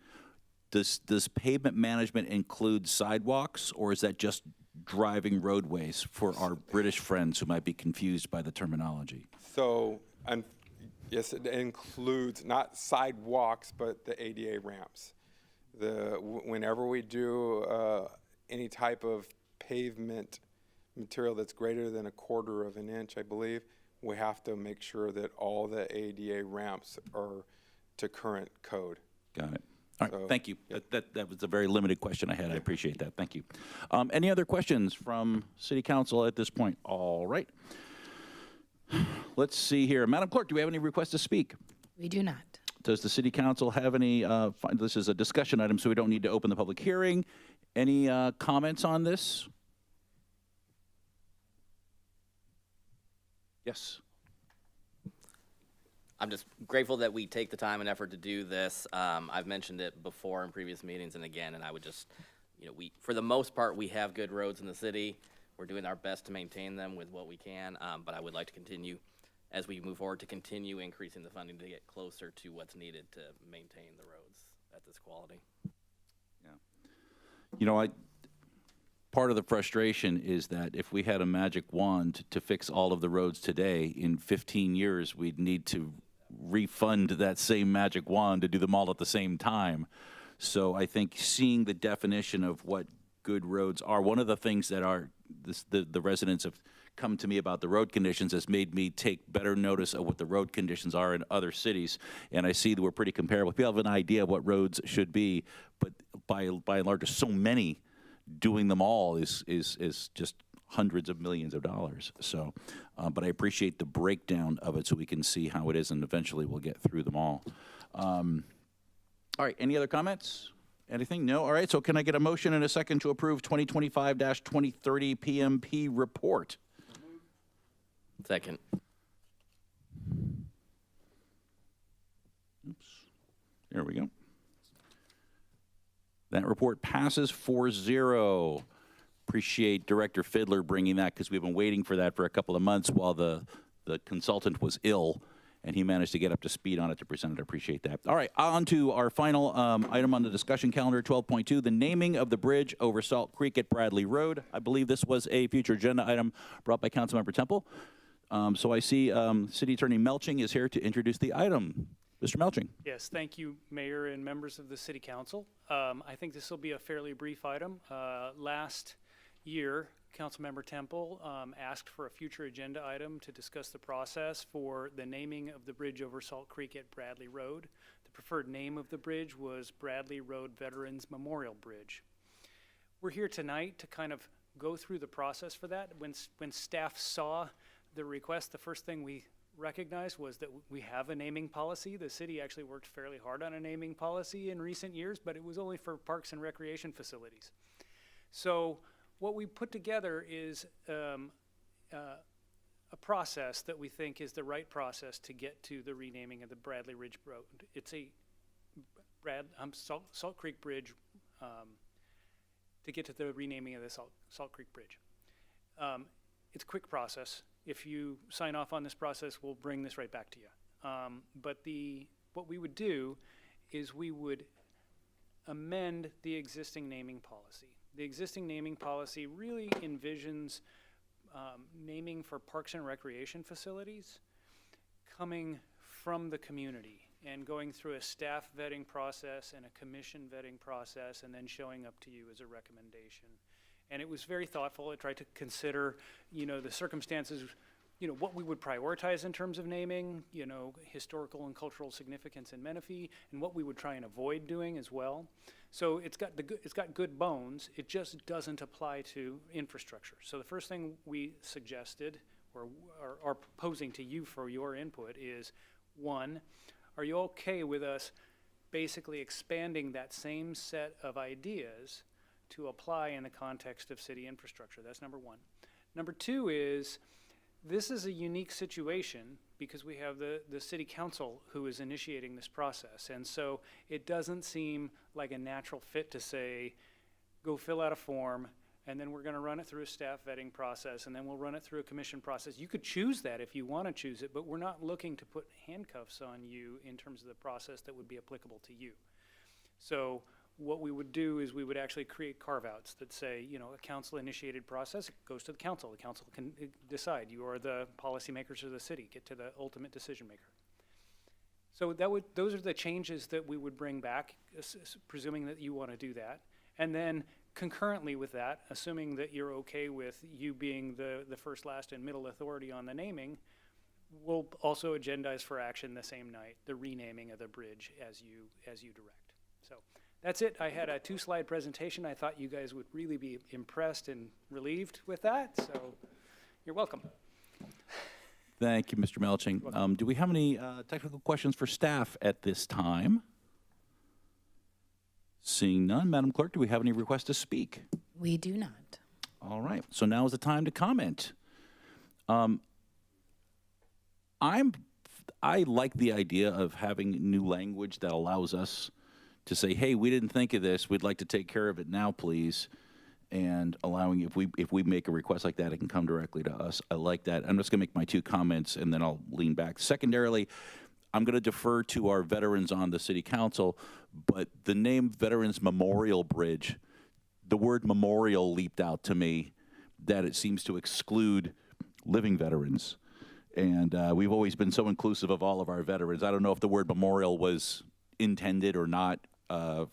does pavement management include sidewalks, or is that just driving roadways for our British friends who might be confused by the terminology? So, yes, it includes not sidewalks, but the ADA ramps. Whenever we do any type of pavement material that's greater than 1/4 of an inch, I believe, we have to make sure that all the ADA ramps are to current code. Got it. All right, So, thank you. That was a very limited question I had. I appreciate that. Thank you. Any other questions from City Council at this point? All right. Let's see here. Madam Clerk, do we have any requests to speak? We do not. Does the City Council have any, this is a discussion item, so we don't need to open the public hearing. Any comments on this? Yes. I'm just grateful that we take the time and effort to do this. I've mentioned it before in previous meetings and again, and I would just, for the most part, we have good roads in the city. We're doing our best to maintain them with what we can, but I would like to continue, as we move forward, to continue increasing the funding to get closer to what's needed to maintain the roads at this quality. Yeah. Part of the frustration is that if we had a magic wand to fix all of the roads today, in 15 years, we'd need to refund that same magic wand to do them all at the same time. So I think seeing the definition of what good roads are, one of the things that the residents have come to me about the road conditions has made me take better notice of what the road conditions are in other cities. And I see that we're pretty comparable. People have an idea of what roads should be, but by and large, there's so many. Doing them all is just hundreds of millions of dollars. So, but I appreciate the breakdown of it so we can see how it is, and eventually we'll get through them all. All right, any other comments? Anything? No? All right, so can I get a motion and a second to approve 2025-2030 PMP report? Second. Oops. There we go. That report passes 4-0. Appreciate Director Fiddler bringing that, because we've been waiting for that for a couple of months while the consultant was ill, and he managed to get up to speed on it to present it. I appreciate that. All right, on to our final item on the discussion calendar, 12.2, the naming of the bridge over Salt Creek at Bradley Road. I believe this was a future agenda item brought by Councilmember Temple. So I see City Attorney Melching is here to introduce the item. Mr. Melching. Yes, thank you, Mayor and members of the City Council. I think this will be a fairly brief item. Last year, Councilmember Temple asked for a future agenda item to discuss the process for the naming of the bridge over Salt Creek at Bradley Road. The preferred name of the bridge was Bradley Road Veterans Memorial Bridge. We're here tonight to kind of go through the process for that. When staff saw the request, the first thing we recognized was that we have a naming policy. The city actually worked fairly hard on a naming policy in recent years, but it was only for parks and recreation facilities. So what we put together is a process that we think is the right process to get to the renaming of the Bradley Ridge Road. It's a Salt Creek Bridge, to get to the renaming of the Salt Creek Bridge. It's a quick process. If you sign off on this process, we'll bring this right back to you. But what we would do is we would amend the existing naming policy. The existing naming policy really envisions naming for parks and recreation facilities coming from the community and going through a staff vetting process and a commission vetting process and then showing up to you as a recommendation. And it was very thoughtful. It tried to consider, the circumstances, what we would prioritize in terms of naming, historical and cultural significance in Menifee, and what we would try and avoid doing as well. So it's got good bones. It just doesn't apply to infrastructure. So the first thing we suggested or are proposing to you for your input is, one, are you okay with us basically expanding that same set of ideas to apply in the context of city infrastructure? That's number one. Number two is, this is a unique situation because we have the city council who is initiating this process. And so it doesn't seem like a natural fit to say, go fill out a form, and then we're gonna run it through a staff vetting process, and then we'll run it through a commission process. You could choose that if you wanna choose it, but we're not looking to put handcuffs on you in terms of the process that would be applicable to you. So what we would do is we would actually create carve-outs that say, a council-initiated process, it goes to the council. The council can decide. You are the policymakers of the city. Get to the ultimate decision maker. So those are the changes that we would bring back, presuming that you want to do that. And then concurrently with that, assuming that you're okay with you being the first, last, and middle authority on the naming, we'll also agendize for action the same night the renaming of the bridge as you direct. So that's it. I had a 2-slide presentation. I thought you guys would really be impressed and relieved with that, so you're welcome. Thank you, Mr. Melching. Do we have any technical questions for staff at this time? Seeing none, Madam Clerk, do we have any requests to speak? We do not. All right, so now is the time to comment. I like the idea of having new language that allows us to say, hey, we didn't think of this, we'd like to take care of it now, please. And allowing, if we make a request like that, it can come directly to us. I like that. I'm just gonna make my 2 comments and then I'll lean back. Secondarily, I'm gonna defer to our veterans on the city council, but the name Veterans Memorial Bridge, the word memorial leaped out to me that it seems to exclude living veterans. And we've always been so inclusive of all of our veterans. I don't know if the word memorial was intended or not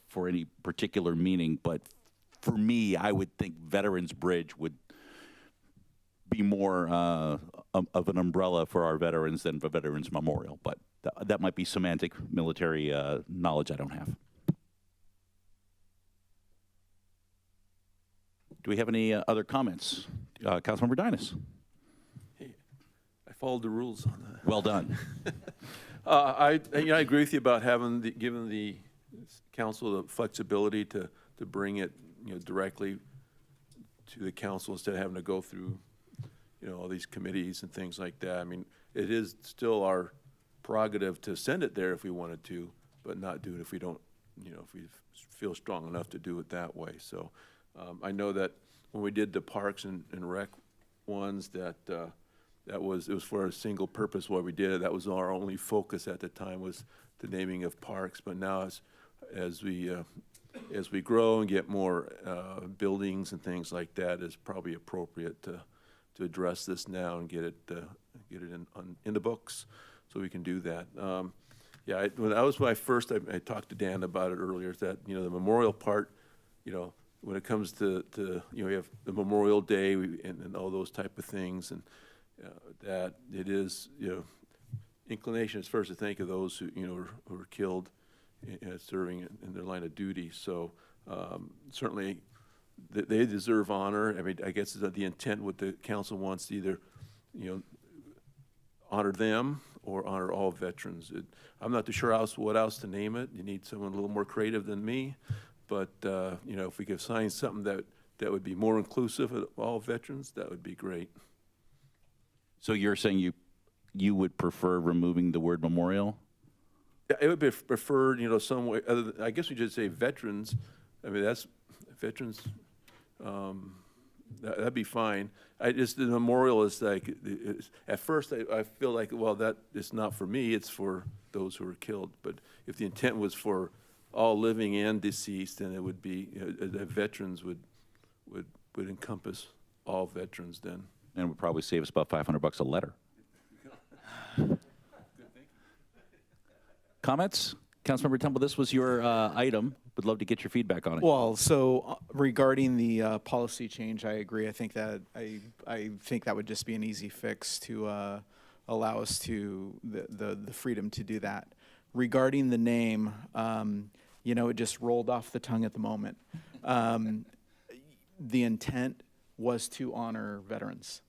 for any particular meaning, but for me, I would think Veterans Bridge would be more of an umbrella for our veterans than a Veterans Memorial, but that might be semantic military knowledge I don't have. Do we have any other comments? Councilmember Dinas. Hey, I followed the rules on that. Well done. I agree with you about giving the council the flexibility to bring it, directly to the council instead of having to go through, all these committees and things like that. I mean, it is still our prerogative to send it there if we wanted to, but not do it if we don't, if we feel strong enough to do it that way. So I know that when we did the parks and rec ones, it was for a single purpose why we did it. That was our only focus at the time, was the naming of parks. But now as we grow and get more buildings and things like that, it's probably appropriate to address this now and get it in the books, so we can do that. Yeah, when I talked to Dan about it earlier, is that, the memorial part, when it comes to we have the Memorial Day and all those type of things, and that it is, inclination is first to think of those who, who were killed serving in their line of duty. So certainly they deserve honor. I mean, I guess the intent, what the council wants to either, honor them or honor all veterans. I'm not too sure what else to name it. You need someone a little more creative than me. But, if we could find something that would be more inclusive of all veterans, that would be great. So you're saying you would prefer removing the word memorial? Yeah, it would be preferred, some way, other than, I guess we should say veterans. I mean, that's veterans, that'd be fine. The memorial is like, at first I feel like, well, that is not for me, it's for those who were killed. But if the intent was for all living and deceased, then it would be, that veterans would encompass all veterans then. And it would probably save us about $500 a letter. Comments? Councilmember Temple, this was your item. Would love to get your feedback on it. Well, so regarding the policy change, I agree. I think that I think that would just be an easy fix to allow us to the freedom to do that. Regarding the name, it just rolled off the tongue at the moment. The intent was to honor veterans,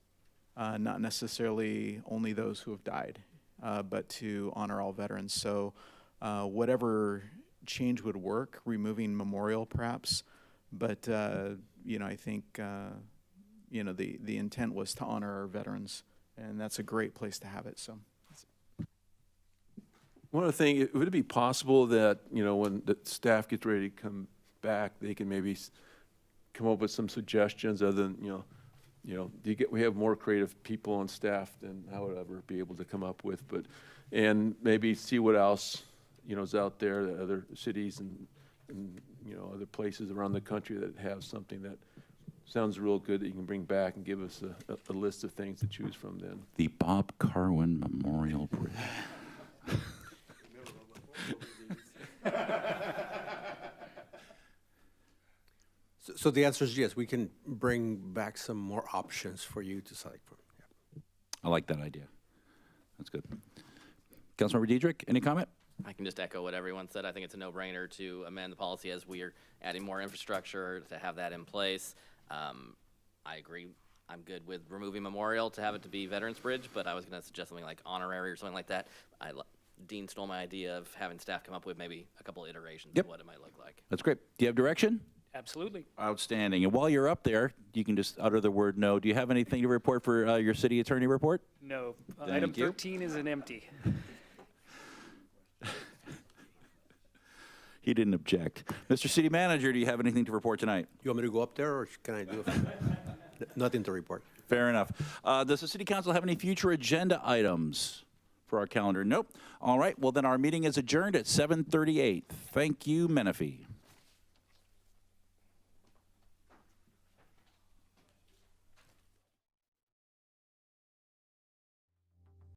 not necessarily only those who have died, but to honor all veterans. So whatever change would work, removing memorial perhaps, but I think the intent was to honor our veterans, and that's a great place to have it. So. One other thing, would it be possible that, when the staff gets ready to come back, they can maybe come up with some suggestions other than, we have more creative people on staff than I would ever be able to come up with, and maybe see what else, is out there, the other cities and other places around the country that have something that sounds real good that you can bring back and give us a list of things to choose from then. The Bob Carwin Memorial Bridge. So the answer is yes, we can bring back some more options for you to select from. Yeah. I like that idea. That's good. Councilmember Diedrich, any comment? I can just echo what everyone said. I think it's a no-brainer to amend the policy as we are adding more infrastructure to have that in place. I agree. I'm good with removing memorial to have it to be Veterans Bridge, but I was going to suggest something like honorary or something like that. Dean stole my idea of having staff come up with maybe a couple iterations of what it might look like. That's great. Do you have direction? Absolutely. Outstanding. And while you're up there, you can just utter the word no. Do you have anything to report for your city attorney report? No. Thank Item you. 13 is an empty. He didn't object. Mr. City Manager, do you have anything to report tonight? You want me to go up there, or can I do it? Nothing to report. Fair enough. Does the City Council have any future agenda items for our calendar? Nope. All right. Well, then our meeting is adjourned at 7:38. Thank you, Menifee.